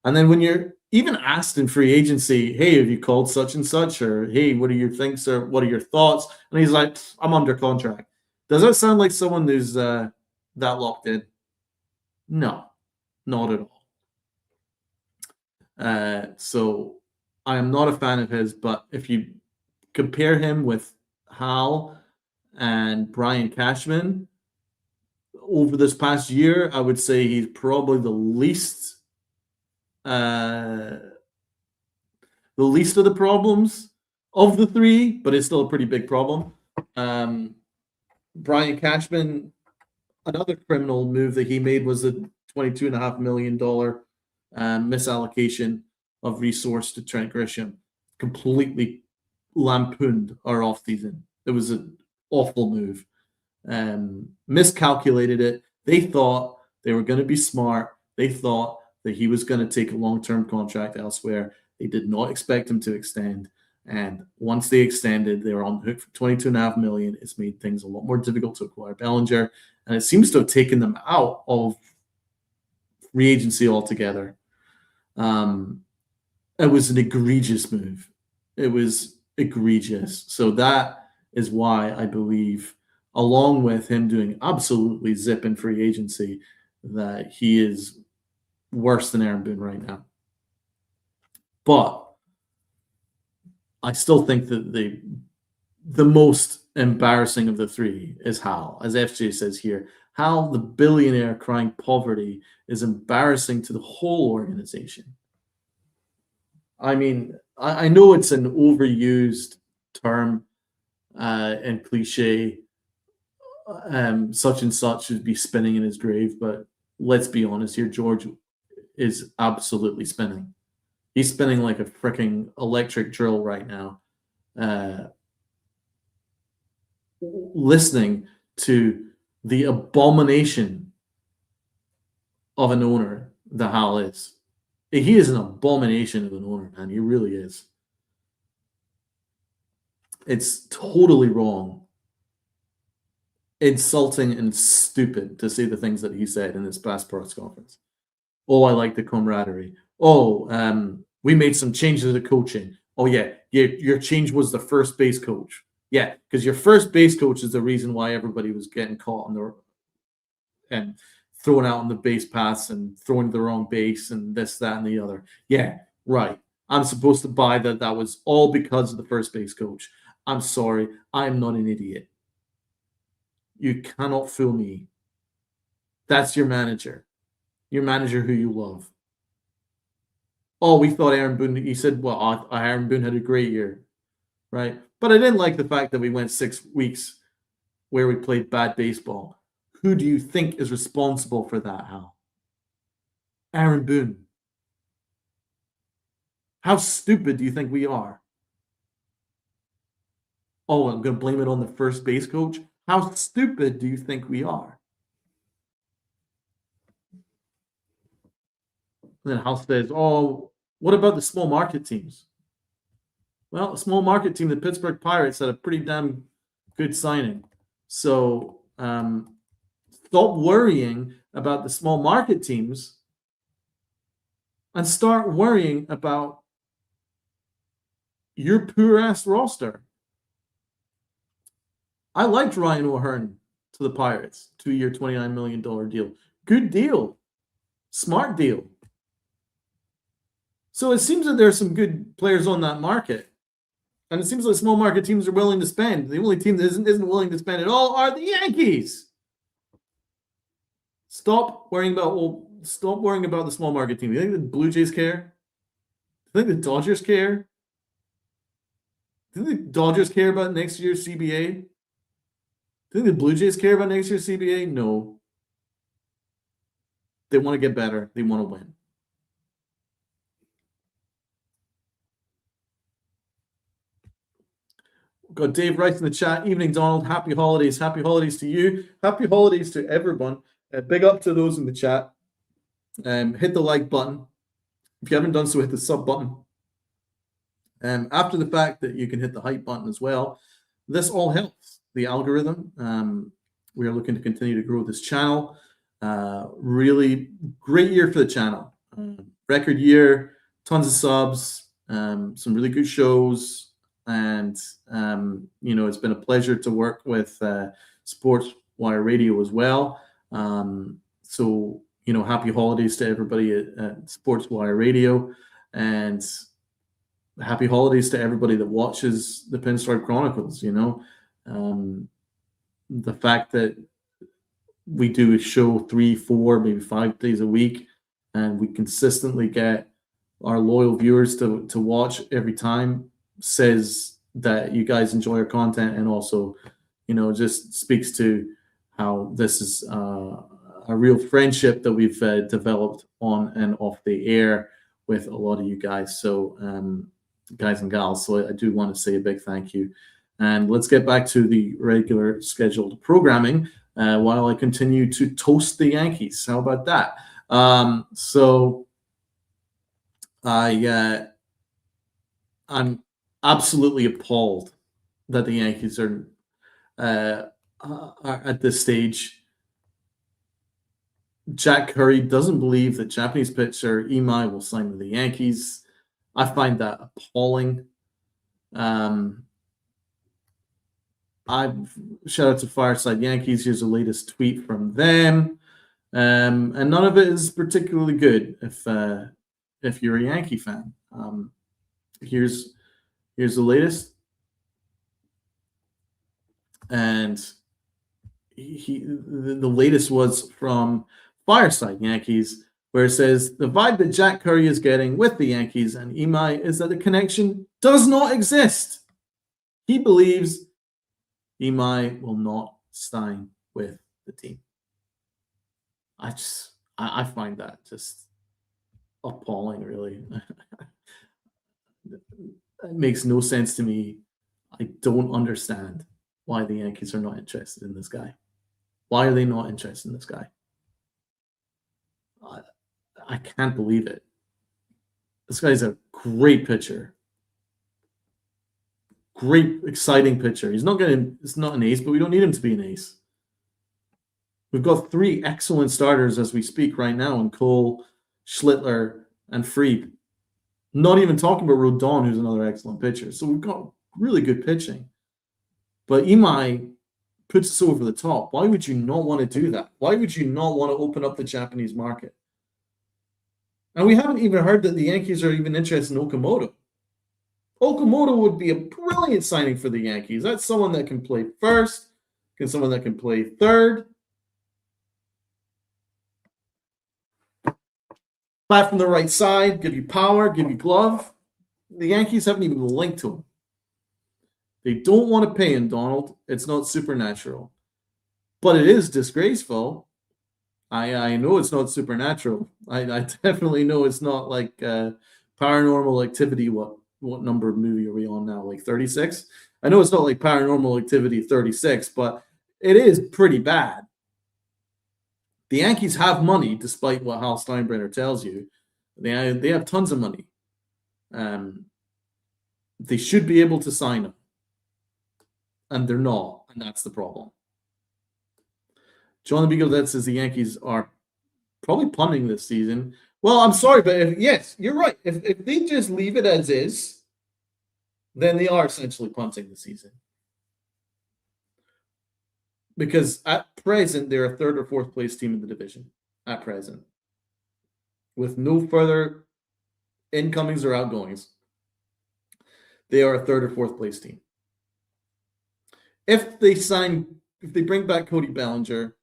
And then when you're even asked in free agency, "Hey, have you called such and such?" or "Hey, what are your thinks or what are your thoughts?" and he's like, "I'm under contract." Does that sound like someone who's that locked in? No, not at all. So I am not a fan of his. But if you compare him with Hal and Brian Cashman over this past year, I would say he's probably the least of the problems of the three, but it's still a pretty big problem. Brian Cashman, another criminal move that he made was a $22.5 million misallocation of resource to Trent Grisham. Completely lampooned our offseason. It was an awful move. Miscalculated it. They thought they were going to be smart. They thought that he was going to take a long-term contract elsewhere. They did not expect him to extend. And once they extended, they were on the hook for $22.5 million. It's made things a lot more difficult to acquire Bellinger. And it seems to have taken them out of free agency altogether. It was an egregious move. It was egregious. So that is why I believe, along with him doing absolutely zip in free agency, that he is worse than Aaron Boone right now. But I still think that the most embarrassing of the three is Hal. As FJ says here, Hal, the billionaire crying poverty, is embarrassing to the whole organization. I mean, I know it's an overused term and cliche. Such and such would be spinning in his grave, but let's be honest here, George is absolutely spinning. He's spinning like a freaking electric drill right now. Listening to the abomination of an owner that Hal is. He is an abomination of an owner, man. He really is. It's totally wrong, insulting, and stupid to say the things that he said in his past press conference. Oh, I like the camaraderie. Oh, we made some changes to coaching. Oh, yeah, your change was the first base coach. Yeah, because your first base coach is the reason why everybody was getting caught on the and throwing out on the base paths and throwing the wrong base and this, that, and the other. Yeah, right. I'm supposed to buy that that was all because of the first base coach. I'm sorry. I'm not an idiot. You cannot fool me. That's your manager. Your manager who you love. Oh, we thought Aaron Boone, he said, well, Aaron Boone had a great year, right? But I didn't like the fact that we went 6 weeks where we played bad baseball. Who do you think is responsible for that, Hal? Aaron Boone. How stupid do you think we are? Oh, I'm going to blame it on the first base coach? How stupid do you think we are? And then Hal says, oh, what about the small market teams? Well, a small market team, the Pittsburgh Pirates, had a pretty damn good signing. So stop worrying about the small market teams and start worrying about your poor ass roster. I liked Ryan O'Hearn to the Pirates, 2-year, $29 million deal. Good deal. Smart deal. So it seems that there are some good players on that market. And it seems like small market teams are willing to spend. The only team that isn't willing to spend at all are the Yankees. Stop worrying about the small market team. You think the Blue Jays care? Do you think the Dodgers care? Do you think the Dodgers care about next year's CBA? Do you think the Blue Jays care about next year's CBA? No. They want to get better. They want to win. Got Dave Rice in the chat. Evening, Donald. Happy holidays. Happy holidays to you. Happy holidays to everyone. Big up to those in the chat. Hit the like button. If you haven't done so, hit the sub button. After the fact that you can hit the hype button as well. This all helps the algorithm. We are looking to continue to grow this channel. Really great year for the channel. Record year, tons of subs, some really good shows. And, it's been a pleasure to work with Sports Wire Radio as well. So, happy holidays to everybody at Sports Wire Radio. And happy holidays to everybody that watches the Pinstripe Chronicles. The fact that we do a show 3, 4, maybe 5 days a week, and we consistently get our loyal viewers to watch every time says that you guys enjoy our content, and also, just speaks to how this is a real friendship that we've developed on and off the air with a lot of you guys. So, guys and gals, so I do want to say a big thank you. And let's get back to the regular scheduled programming while I continue to toast the Yankees. How about that? So I'm absolutely appalled that the Yankees are at this stage. Jack Curry doesn't believe that Japanese pitcher Imai will sign with the Yankees. I find that appalling. Shout out to Fireside Yankees. Here's the latest tweet from them, and none of it is particularly good if you're a Yankee fan. Here's the latest, and the latest was from Fireside Yankees, where it says the vibe that Jack Curry is getting with the Yankees and Imai is that the connection does not exist. He believes Imai will not sign with the team. I find that just appalling, really. It makes no sense to me. I don't understand why the Yankees are not interested in this guy. Why are they not interested in this guy? I can't believe it. This guy's a great pitcher. Great, exciting pitcher. It's not an ace, but we don't need him to be an ace. We've got 3 excellent starters as we speak right now in Cole, Schlittler, and Fried. Not even talking about Rodon, who's another excellent pitcher. So we've got really good pitching. But Imai puts us over the top. Why would you not want to do that? Why would you not want to open up the Japanese market? And we haven't even heard that the Yankees are even interested in Okamoto. Okamoto would be a brilliant signing for the Yankees. That's someone that can play first, someone that can play third. Bat from the right side, give you power, give you glove. The Yankees haven't even linked to him. They don't want to pay him, Donald. It's not supernatural. But it is disgraceful. I know it's not supernatural. I definitely know it's not like Paranormal Activity. What number of movie are we on now? Like 36? I know it's not like Paranormal Activity 36, but it is pretty bad. The Yankees have money, despite what Hal Steinbrenner tells you. They have tons of money. They should be able to sign him. And they're not, and that's the problem. John the Beagle Dead says the Yankees are probably punting this season. Well, I'm sorry, but yes, you're right. If they just leave it as is, then they are essentially punting the season. Because at present, they're a 3rd or 4th place team in the division. At present. With no further incomings or outgoings. They are a 3rd or 4th place team. If they bring back Cody Bellinger,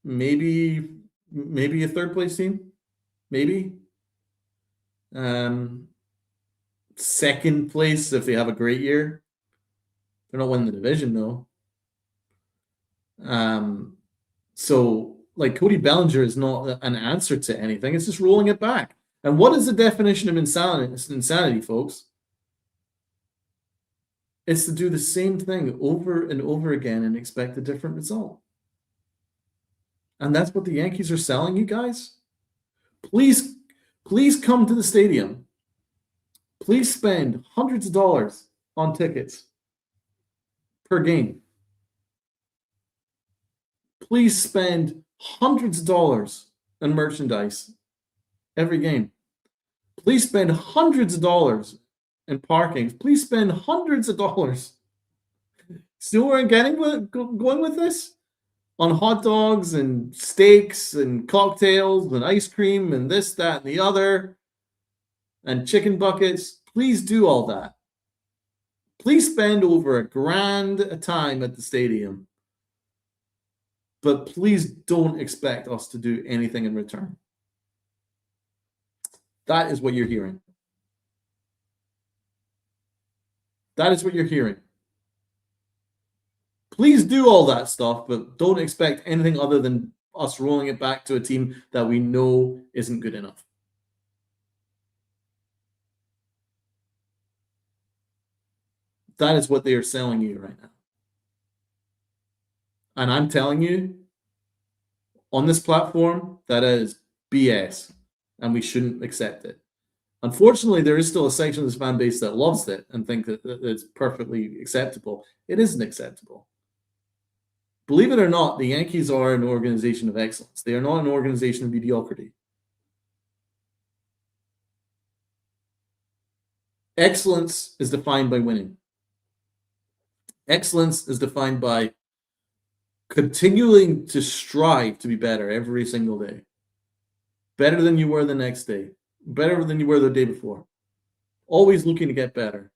maybe a 3rd place team. Maybe. 2nd place if they have a great year. They're not winning the division, though. So, like, Cody Bellinger is not an answer to anything. It's just rolling it back. And what is the definition of insanity, folks? It's to do the same thing over and over again and expect a different result. And that's what the Yankees are selling you guys. Please come to the stadium. Please spend hundreds of dollars on tickets per game. Please spend hundreds of dollars on merchandise every game. Please spend hundreds of dollars in parking. Please spend hundreds of dollars. See where I'm going with this? On hot dogs and steaks and cocktails and ice cream and this, that, and the other, and chicken buckets. Please do all that. Please spend over $1,000 a time at the stadium. But please don't expect us to do anything in return. That is what you're hearing. That is what you're hearing. Please do all that stuff, but don't expect anything other than us rolling it back to a team that we know isn't good enough. That is what they are selling you right now. And I'm telling you, on this platform, that is BS, and we shouldn't accept it. Unfortunately, there is still a section of this fan base that loves it and think that it's perfectly acceptable. It isn't acceptable. Believe it or not, the Yankees are an organization of excellence. They are not an organization of mediocrity. Excellence is defined by winning. Excellence is defined by continuing to strive to be better every single day. Better than you were the next day. Better than you were the day before. Always looking to get better.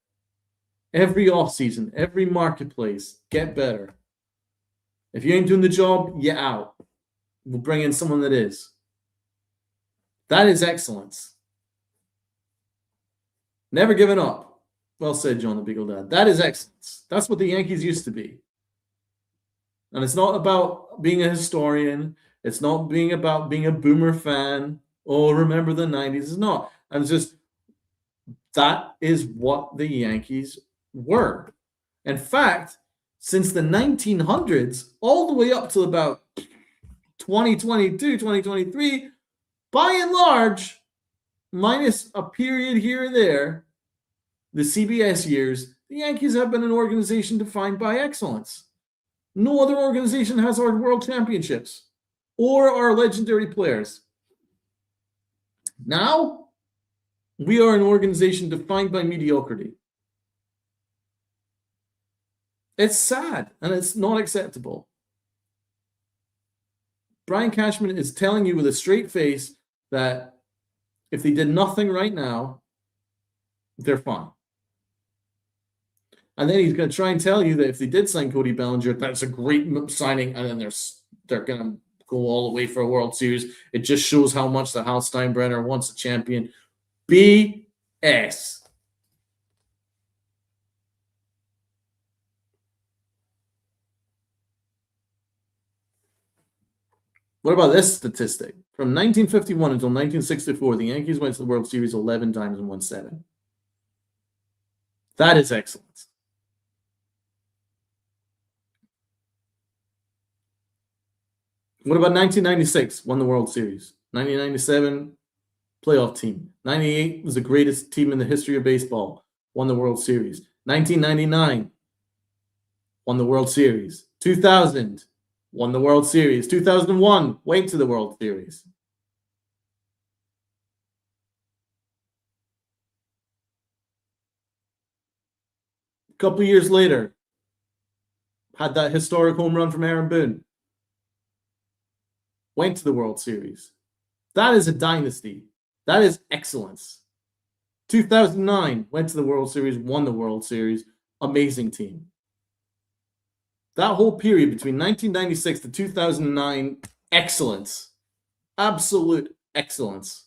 Every offseason, every marketplace, get better. If you ain't doing the job, you're out. We'll bring in someone that is. That is excellence. Never giving up. Well said, John the Beagle Dad. That is excellence. That's what the Yankees used to be. And it's not about being a historian. It's not about being a boomer fan. Oh, remember the 90s. It's not. And it's just, that is what the Yankees were. In fact, since the 1900s, all the way up to about 2022, 2023, by and large, minus a period here and there, the CBS years, the Yankees have been an organization defined by excellence. No other organization has our world championships or our legendary players. Now, we are an organization defined by mediocrity. It's sad and it's not acceptable. Brian Cashman is telling you with a straight face that if they did nothing right now, they're fine. And then he's going to try and tell you that if they did sign Cody Bellinger, that's a great signing, and then they're going to go all the way for a World Series. It just shows how much the Hal Steinbrenner wants a champion. BS. What about this statistic? From 1951 until 1964, the Yankees went to the World Series 11 times and won 7. That is excellence. What about 1996? Won the World Series. 1997, playoff team. 98 was the greatest team in the history of baseball. Won the World Series. 1999, won the World Series. 2000, won the World Series. 2001, went to the World Series. A couple of years later, had that historic home run from Aaron Boone. Went to the World Series. That is a dynasty. That is excellence. 2009, went to the World Series, won the World Series. Amazing team. That whole period between 1996 to 2009, excellence. Absolute excellence.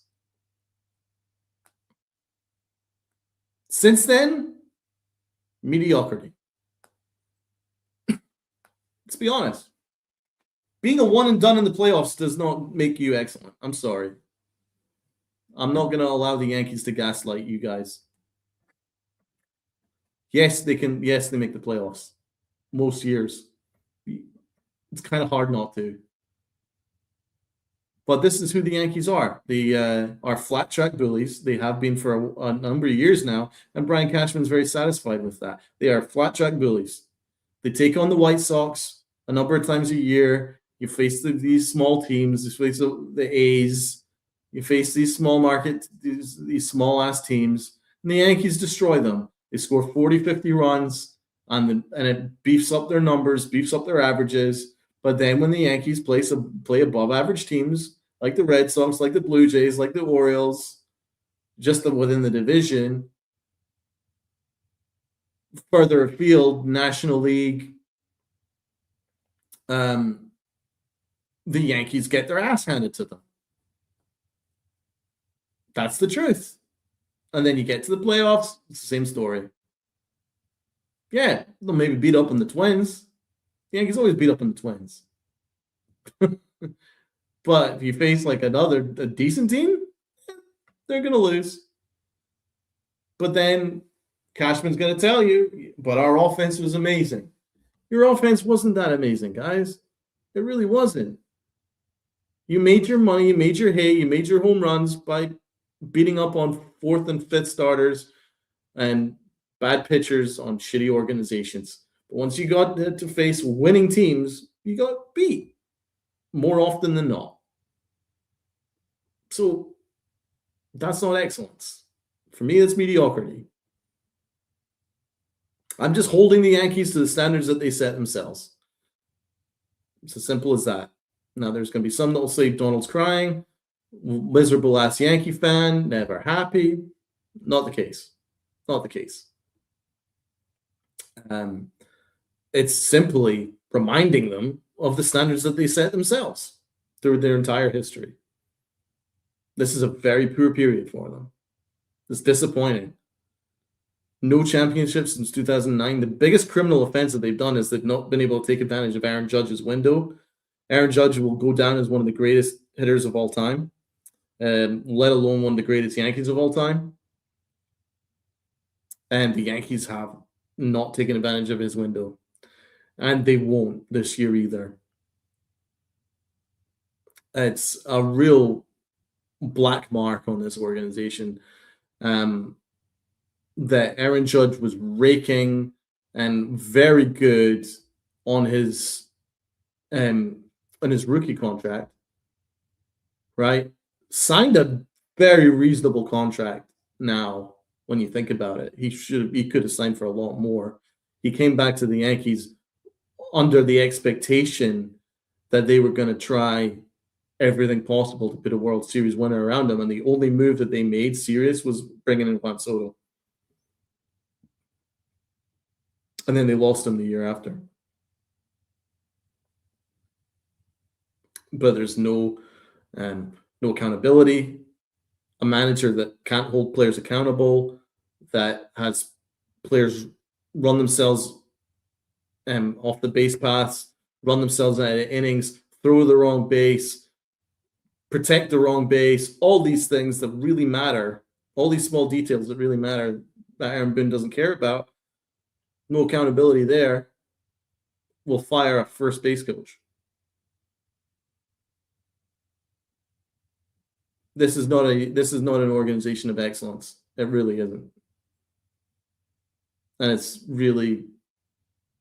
Since then, mediocrity. Let's be honest. Being a one and done in the playoffs does not make you excellent. I'm sorry. I'm not going to allow the Yankees to gaslight you guys. Yes, they can. Yes, they make the playoffs most years. It's kind of hard not to. But this is who the Yankees are. They are flat track bullies. They have been for a number of years now, and Brian Cashman's very satisfied with that. They are flat track bullies. They take on the White Sox a number of times a year. You face these small teams. You face the A's. You face these small market, these small ass teams, and the Yankees destroy them. They score 40, 50 runs, and it beefs up their numbers, beefs up their averages. But then when the Yankees play above average teams, like the Red Sox, like the Blue Jays, like the Orioles, just within the division, further afield, National League, the Yankees get their ass handed to them. That's the truth. And then you get to the playoffs, it's the same story. Yeah, they'll maybe beat up on the Twins. The Yankees always beat up on the Twins. But if you face like a decent team, they're going to lose. But then Cashman's going to tell you, but our offense was amazing. Your offense wasn't that amazing, guys. It really wasn't. You made your money, you made your hay, you made your home runs by beating up on fourth and fifth starters and bad pitchers on shitty organizations. But once you got to face winning teams, you got beat more often than not. So that's not excellence. For me, that's mediocrity. I'm just holding the Yankees to the standards that they set themselves. It's as simple as that. Now, there's going to be some that will say Donald's crying, miserable ass Yankee fan, never happy. Not the case. Not the case. It's simply reminding them of the standards that they set themselves through their entire history. This is a very poor period for them. It's disappointing. No championships since 2009. The biggest criminal offense that they've done is they've not been able to take advantage of Aaron Judge's window. Aaron Judge will go down as one of the greatest hitters of all time, let alone one of the greatest Yankees of all time. And the Yankees have not taken advantage of his window. And they won't this year either. It's a real black mark on this organization. Um, that Aaron Judge was raking and very good on his um on his rookie contract, right? Signed a very reasonable contract now when you think about it. He could have signed for a lot more. He came back to the Yankees under the expectation that they were going to try everything possible to put a World Series winner around him, and the only move that they made serious was bringing in Juan Soto. And then they lost him the year after. But there's no accountability. A manager that can't hold players accountable, that has players run themselves off the base paths, run themselves out of innings, throw the wrong base, protect the wrong base, all these things that really matter, all these small details that really matter that Aaron Boone doesn't care about. No accountability there. Will fire a first base coach. This is not an organization of excellence. It really isn't. And it's really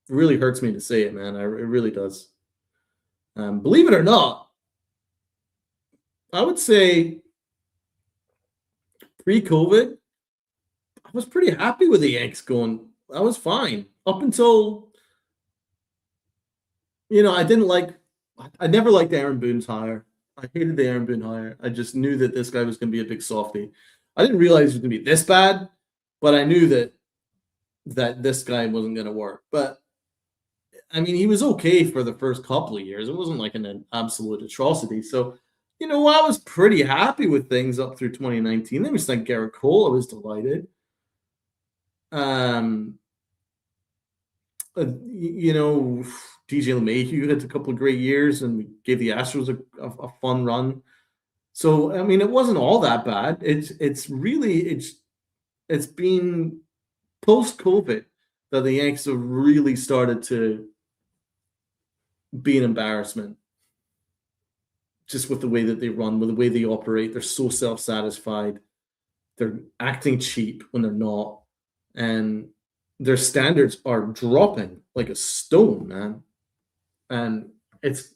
hurts me to say it, man. It really does. Believe it or not, I would say pre-COVID, I was pretty happy with the Yanks going. I was fine up until, I never liked Aaron Boone's hire. I hated the Aaron Boone hire. I just knew that this guy was going to be a big softie. I didn't realize it was going to be this bad, but I knew that this guy wasn't going to work. But I mean, he was okay for the first couple of years. It wasn't like an absolute atrocity. So, I was pretty happy with things up through 2019. Then we signed Garrett Cole. I was delighted. DJ LeMahieu had a couple of great years, and we gave the Astros a fun run. So, I mean, it wasn't all that bad. It's been post-COVID that the Yankees have really started to be an embarrassment. Just with the way that they run, with the way they operate. They're so self-satisfied. They're acting cheap when they're not. And their standards are dropping like a stone, man. And it's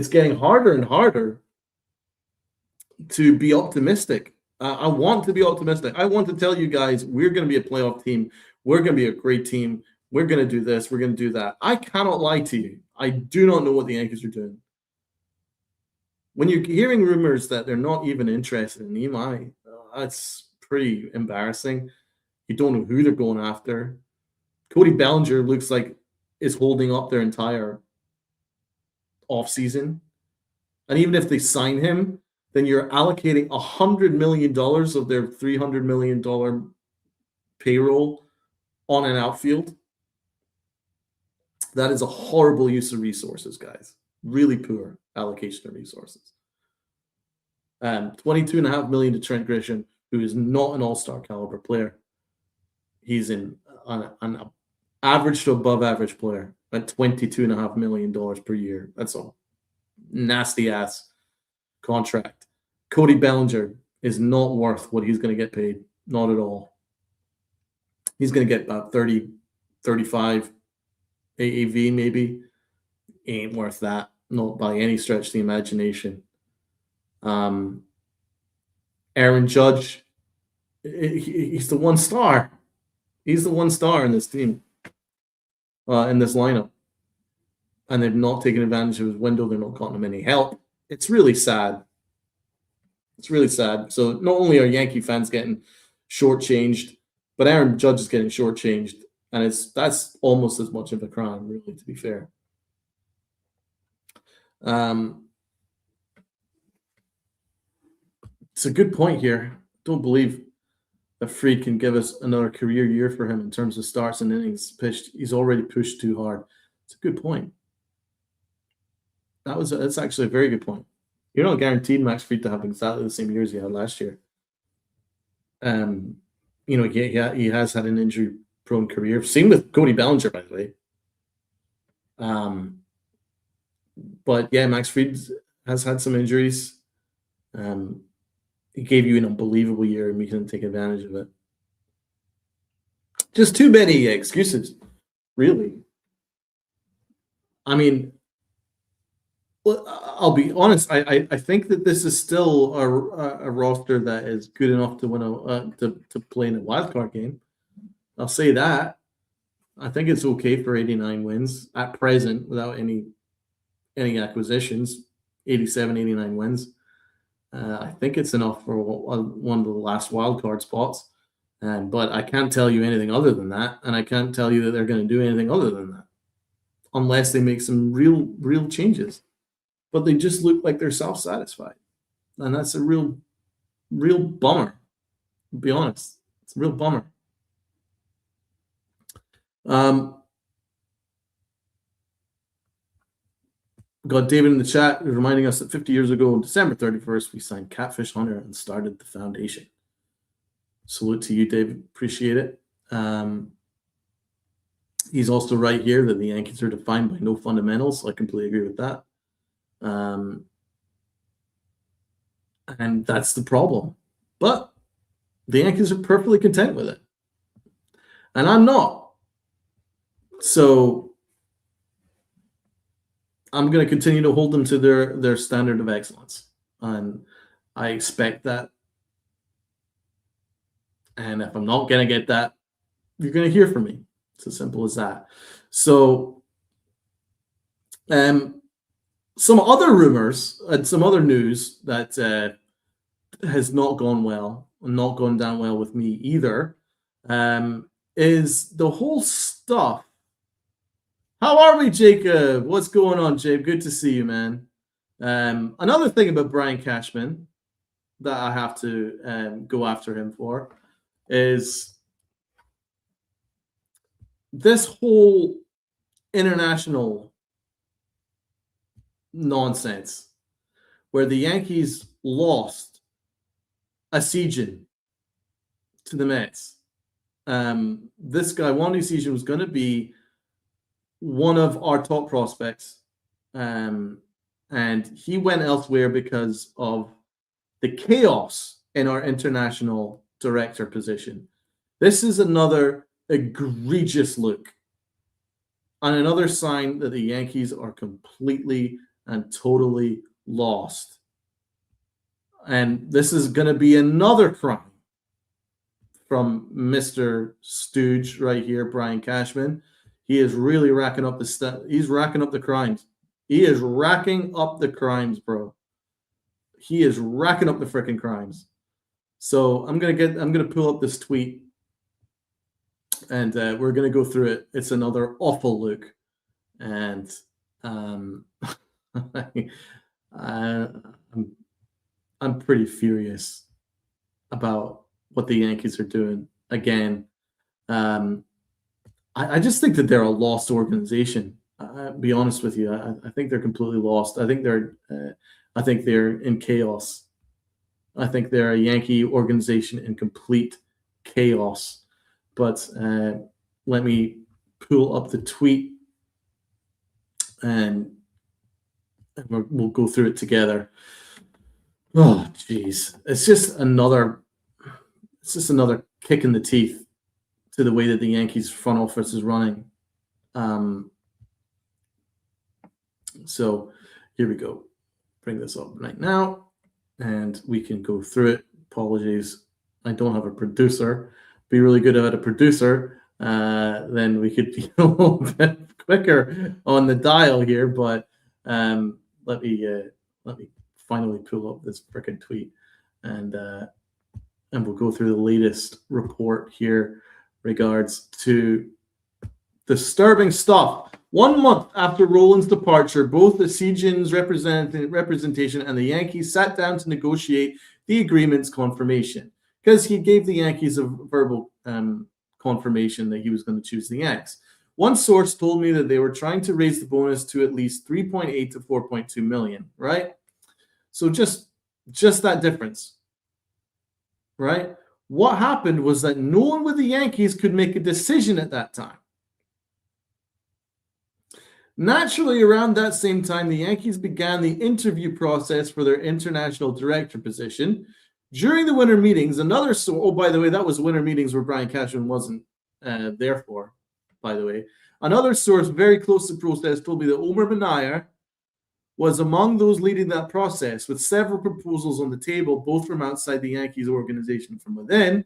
getting harder and harder to be optimistic. I want to be optimistic. I want to tell you guys, we're going to be a playoff team. We're going to be a great team. We're going to do this. We're going to do that. I cannot lie to you. I do not know what the Yankees are doing. When you're hearing rumors that they're not even interested in Imai, that's pretty embarrassing. You don't know who they're going after. Cody Bellinger looks like is holding up their entire offseason. And even if they sign him, then you're allocating $100 million of their $300 million payroll on an outfield. That is a horrible use of resources, guys. Really poor allocation of resources. $22.5 million to Trent Grisham, who is not an all-star caliber player. He's an average to above average player at $22.5 million per year. That's a nasty ass contract. Cody Bellinger is not worth what he's going to get paid. Not at all. He's going to get about 30, 35 AAV maybe. Ain't worth that. Not by any stretch of the imagination. Aaron Judge, he's the one star. He's the one star in this team, in this lineup. And they've not taken advantage of his window. They're not gotten him any help. It's really sad. It's really sad. So not only are Yankee fans getting shortchanged, but Aaron Judge is getting shortchanged. And that's almost as much of a crime, really, to be fair. It's a good point here. Don't believe that Fried can give us another career year for him in terms of starts and innings pitched. He's already pushed too hard. It's a good point. That's actually a very good point. You're not guaranteed Max Fried to have exactly the same years he had last year. He has had an injury-prone career. Same with Cody Bellinger, by the way. But yeah, Max Fried has had some injuries. He gave you an unbelievable year, and we couldn't take advantage of it. Just too many excuses, really. I mean, well, I'll be honest. I think that this is still a roster that is good enough to win to play in a wild card game. I'll say that. I think it's okay for 89 wins at present without any acquisitions. 87, 89 wins. I think it's enough for one of the last wild card spots. But I can't tell you anything other than that, and I can't tell you that they're going to do anything other than that, unless they make some real changes. But they just look like they're self-satisfied, and that's a real bummer. To be honest, it's a real bummer. Got David in the chat reminding us that 50 years ago, on December 31st, we signed Catfish Hunter and started the foundation. Salute to you, David. Appreciate it. He's also right here that the Yankees are defined by no fundamentals. I completely agree with that. And that's the problem. But the Yankees are perfectly content with it. And I'm not. So I'm going to continue to hold them to their standard of excellence. And I expect that. And if I'm not going to get that, you're going to hear from me. It's as simple as that. So some other rumors and some other news that has not gone well, not gone down well with me either, is the whole stuff. How are we, Jacob? What's going on, Jacob? Good to see you, man. Another thing about Brian Cashman that I have to go after him for is this whole international nonsense where the Yankees lost a Season to the Mets. This guy, Wandy Season, was going to be one of our top prospects, and he went elsewhere because of the chaos in our international director position. This is another egregious look and another sign that the Yankees are completely and totally lost. And this is going to be another crime from Mr. Stooge right here, Brian Cashman. He is really racking up he's racking up the crimes. He is racking up the crimes, bro. He is racking up the freaking crimes. So I'm gonna pull up this tweet, and we're gonna go through it. It's another awful look, and I'm pretty furious about what the Yankees are doing again. I just think that they're a lost organization. I'll be honest with you. I think they're completely lost. I think they're in chaos. I think they're a Yankee organization in complete chaos. But let me pull up the tweet, and we'll go through it together. Oh, geez. It's just another kick in the teeth to the way that the Yankees front office is running. So here we go. Bring this up right now, and we can go through it. Apologies, I don't have a producer. Be really good if I had a producer. Then we could be a little bit quicker on the dial here. But let me finally pull up this frickin' tweet, and we'll go through the latest report here regards to disturbing stuff. 1 month after Roland's departure, both the Seagen's representation and the Yankees sat down to negotiate the agreement's confirmation, because he gave the Yankees a verbal confirmation that he was going to choose the Yanks. One source told me that they were trying to raise the bonus to at least 3.8 to 4.2 million, right? So just that difference, right? What happened was that no one with the Yankees could make a decision at that time. Naturally, around that same time, the Yankees began the interview process for their international director position, During the winter meetings, another source, oh, by the way, that was winter meetings where Brian Cashman wasn't there for, by the way. Another source very close to the process told me that Omar Minaya was among those leading that process, with several proposals on the table, both from outside the Yankees organization and from within.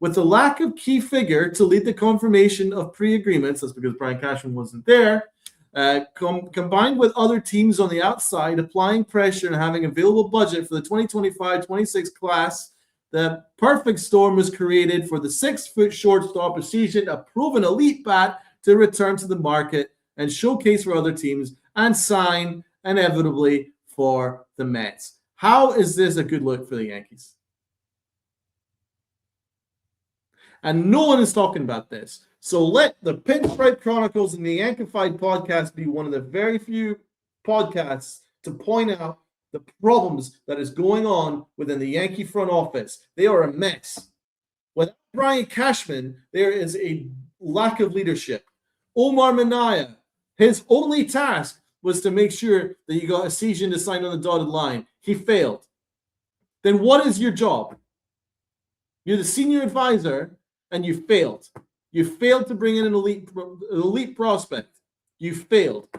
With the lack of key figure to lead the confirmation of pre-agreements, that's because Brian Cashman wasn't there, combined with other teams on the outside applying pressure and having available budget for the 2025-26 class, the perfect storm was created for the 6-foot shortstop, a proven elite bat, to return to the market and showcase for other teams and sign inevitably for the Mets. How is this a good look for the Yankees? And no one is talking about this. So let the Pinstripe Chronicles and the Yankified podcast be one of the very few podcasts to point out the problems that is going on within the Yankee front office. They are a mess. Without Brian Cashman, there is a lack of leadership. Omar Minaya, his only task was to make sure that you got a season to sign on the dotted line. He failed. Then what is your job? You're the senior advisor, and you failed. You failed to bring in an elite prospect. You failed.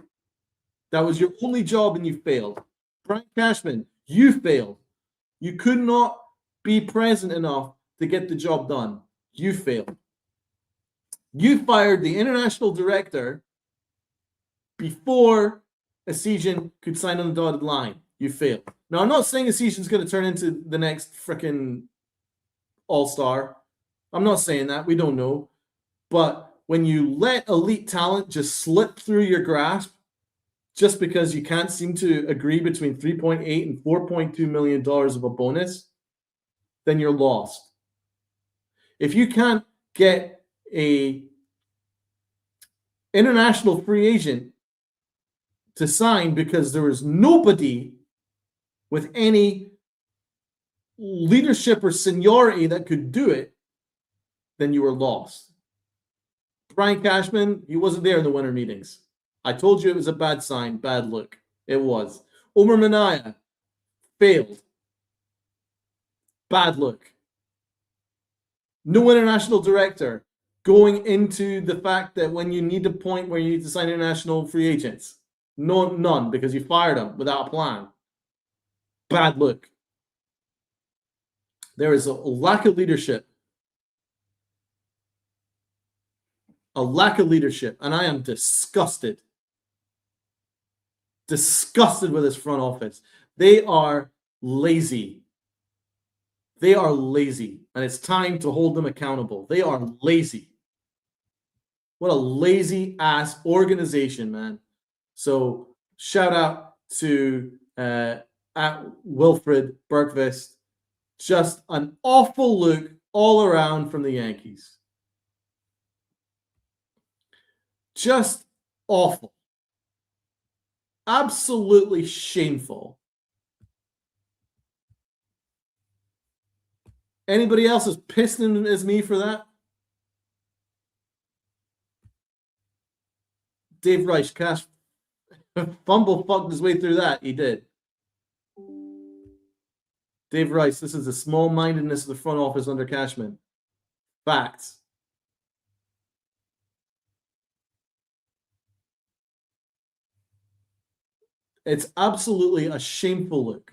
That was your only job, and you failed. Brian Cashman, you failed. You could not be present enough to get the job done. You failed. You fired the international director before a season could sign on the dotted line. You failed. Now, I'm not saying a season's going to turn into the next freaking all-star. I'm not saying that. We don't know. But when you let elite talent just slip through your grasp just because you can't seem to agree between $3.8 and $4.2 million of a bonus, then you're lost. If you can't get a international free agent to sign because there is nobody with any leadership or seniority that could do it, then you were lost. Brian Cashman, he wasn't there in the winter meetings. I told you it was a bad sign, bad look. It was. Omar Minaya failed. Bad look. No international director going into the fact that when you need a point where you need to sign international free agents. None, because you fired them without a plan. Bad look. There is a lack of leadership. A lack of leadership, and I am disgusted. Disgusted with this front office. They are lazy. They are lazy, and it's time to hold them accountable. They are lazy. What a lazy-ass organization, man. So, shout out to at Wilfred Bergvist. Just an awful look all around from the Yankees. Just awful. Absolutely shameful. Anybody else as pissed as me for that? Dave Reich, Cash fumble fucked his way through that. He did. Dave Rice, this is the small-mindedness of the front office under Cashman. Facts. It's absolutely a shameful look.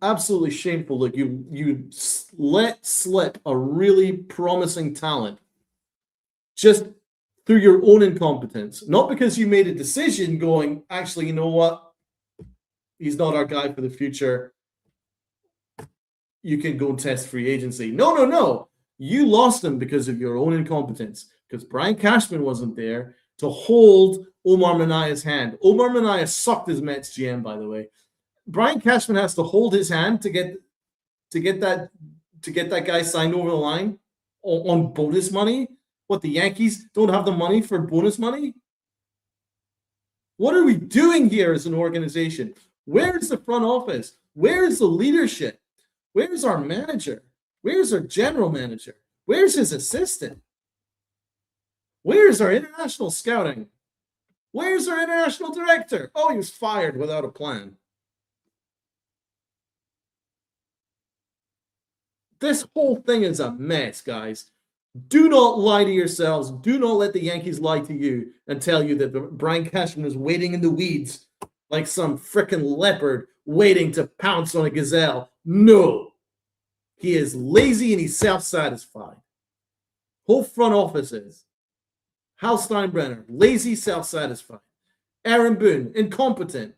Absolutely shameful look. You let slip a really promising talent just through your own incompetence, not because you made a decision going, actually, you know what? He's not our guy for the future. You can go test free agency. No. You lost him because of your own incompetence, because Brian Cashman wasn't there to hold Omar Minaya's hand. Omar Minaya sucked his Mets GM, by the way. Brian Cashman has to hold his hand to get that guy signed over the line on bonus money. What, the Yankees don't have the money for bonus money? What are we doing here as an organization? Where is the front office? Where is the leadership? Where's our manager? Where's our general manager? Where's his assistant? Where's our international scouting? Where's our international director? Oh, he was fired without a plan. This whole thing is a mess, guys. Do not lie to yourselves. Do not let the Yankees lie to you and tell you that Brian Cashman is waiting in the weeds like some frickin' leopard waiting to pounce on a gazelle. No. He is lazy and he's self-satisfied. Whole front office is. Hal Steinbrenner, lazy, self-satisfied. Aaron Boone, incompetent.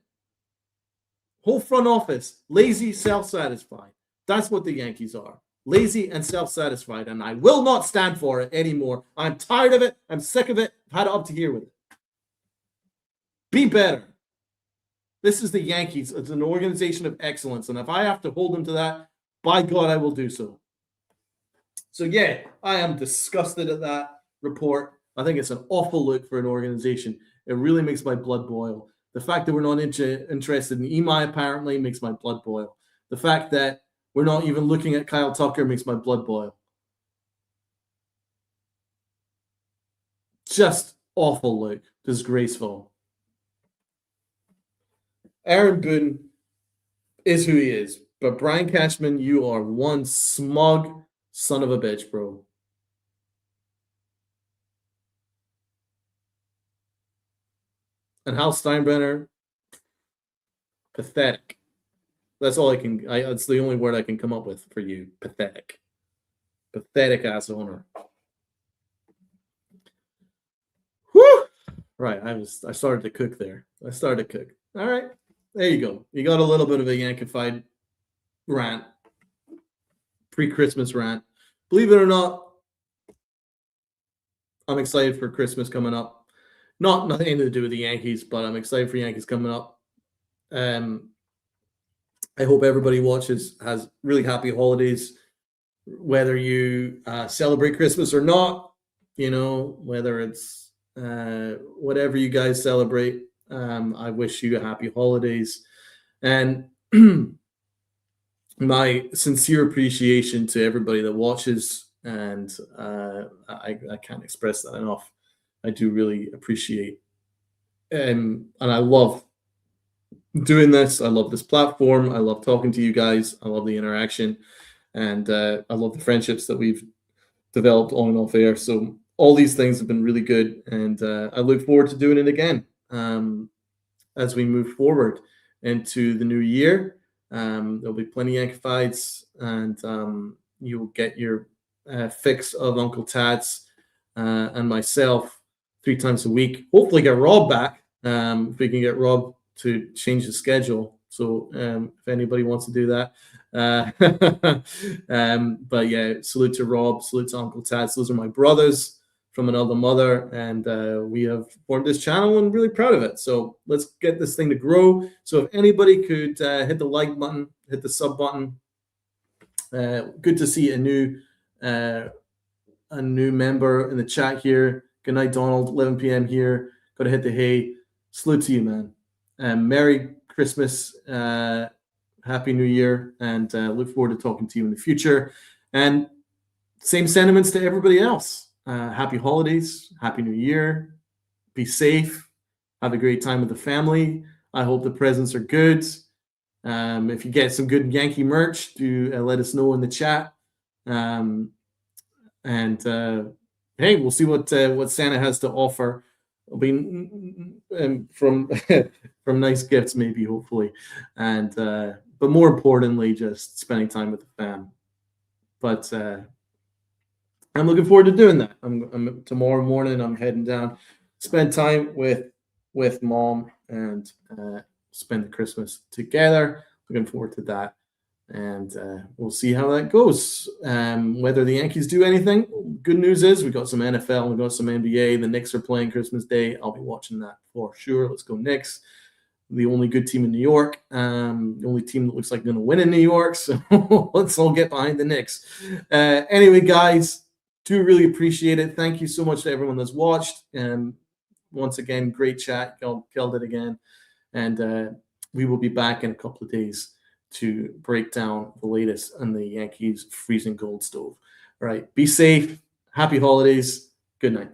Whole front office, lazy, self-satisfied. That's what the Yankees are. Lazy and self-satisfied, and I will not stand for it anymore. I'm tired of it. I'm sick of it. I've had it up to here with it. Be better. This is the Yankees. It's an organization of excellence, and if I have to hold them to that, by God, I will do so. So, yeah, I am disgusted at that report. I think it's an awful look for an organization. It really makes my blood boil. The fact that we're not interested in Imai apparently makes my blood boil. The fact that we're not even looking at Kyle Tucker makes my blood boil. Just awful look. Disgraceful. Aaron Boone is who he is. But Brian Cashman, you are one smug son of a bitch, bro. And Hal Steinbrenner, pathetic. That's all I can. That's the only word I can come up with for you. Pathetic. Pathetic ass owner. Whew. Right. I started to cook there. I started to cook. All right. There you go. You got a little bit of a Yankified rant. Pre-Christmas rant. Believe it or not, I'm excited for Christmas coming up. Nothing to do with the Yankees, but I'm excited for Yankees coming up. I hope everybody has really happy holidays, whether you celebrate Christmas or not, whether it's whatever you guys celebrate. I wish you happy holidays. And my sincere appreciation to everybody that watches. And I can't express that enough. I do really appreciate and I love doing this. I love this platform. I love talking to you guys. I love the interaction, and I love the friendships that we've developed on and off air. So all these things have been really good, and I look forward to doing it again as we move forward into the new year. There'll be plenty of Yankee fights, and you will get your fix of Uncle Tad's and myself 3 times a week. Hopefully get Rob back if we can get Rob to change the schedule. So if anybody wants to do that. But yeah, salute to Rob, salute to Uncle Tats. Those are my brothers from another mother, and we have formed this channel and really proud of it. So let's get this thing to grow. So if anybody could hit the like button, hit the sub button. Good to see a new member in the chat here. Good night, Donald. 11 p.m. here. Got to hit the hay. Salute to you, man. Merry Christmas, Happy New Year, and look forward to talking to you in the future. And same sentiments to everybody else. Happy holidays, Happy New Year. Be safe. Have a great time with the family. I hope the presents are good. If you get some good Yankee merch, do let us know in the chat. Hey, we'll see what Santa has to offer. It'll be from nice gifts, maybe, hopefully, and but more importantly, just spending time with the fam. But I'm looking forward to doing that. I'm tomorrow morning. I'm heading down, spend time with mom, and spend the Christmas together. Looking forward to that. And we'll see how that goes. Whether the Yankees do anything, good news is we got some NFL, we got some NBA. The Knicks are playing Christmas Day. I'll be watching that for sure. Let's go Knicks. The only good team in New York. The only team that looks like going to win in New York. So let's all get behind the Knicks. Anyway, guys, do really appreciate it. Thank you so much to everyone that's watched. And once again, great chat. Killed it again. And we will be back in a couple of days to break down the latest on the Yankees freezing cold stove. All right. Be safe. Happy holidays. Good night.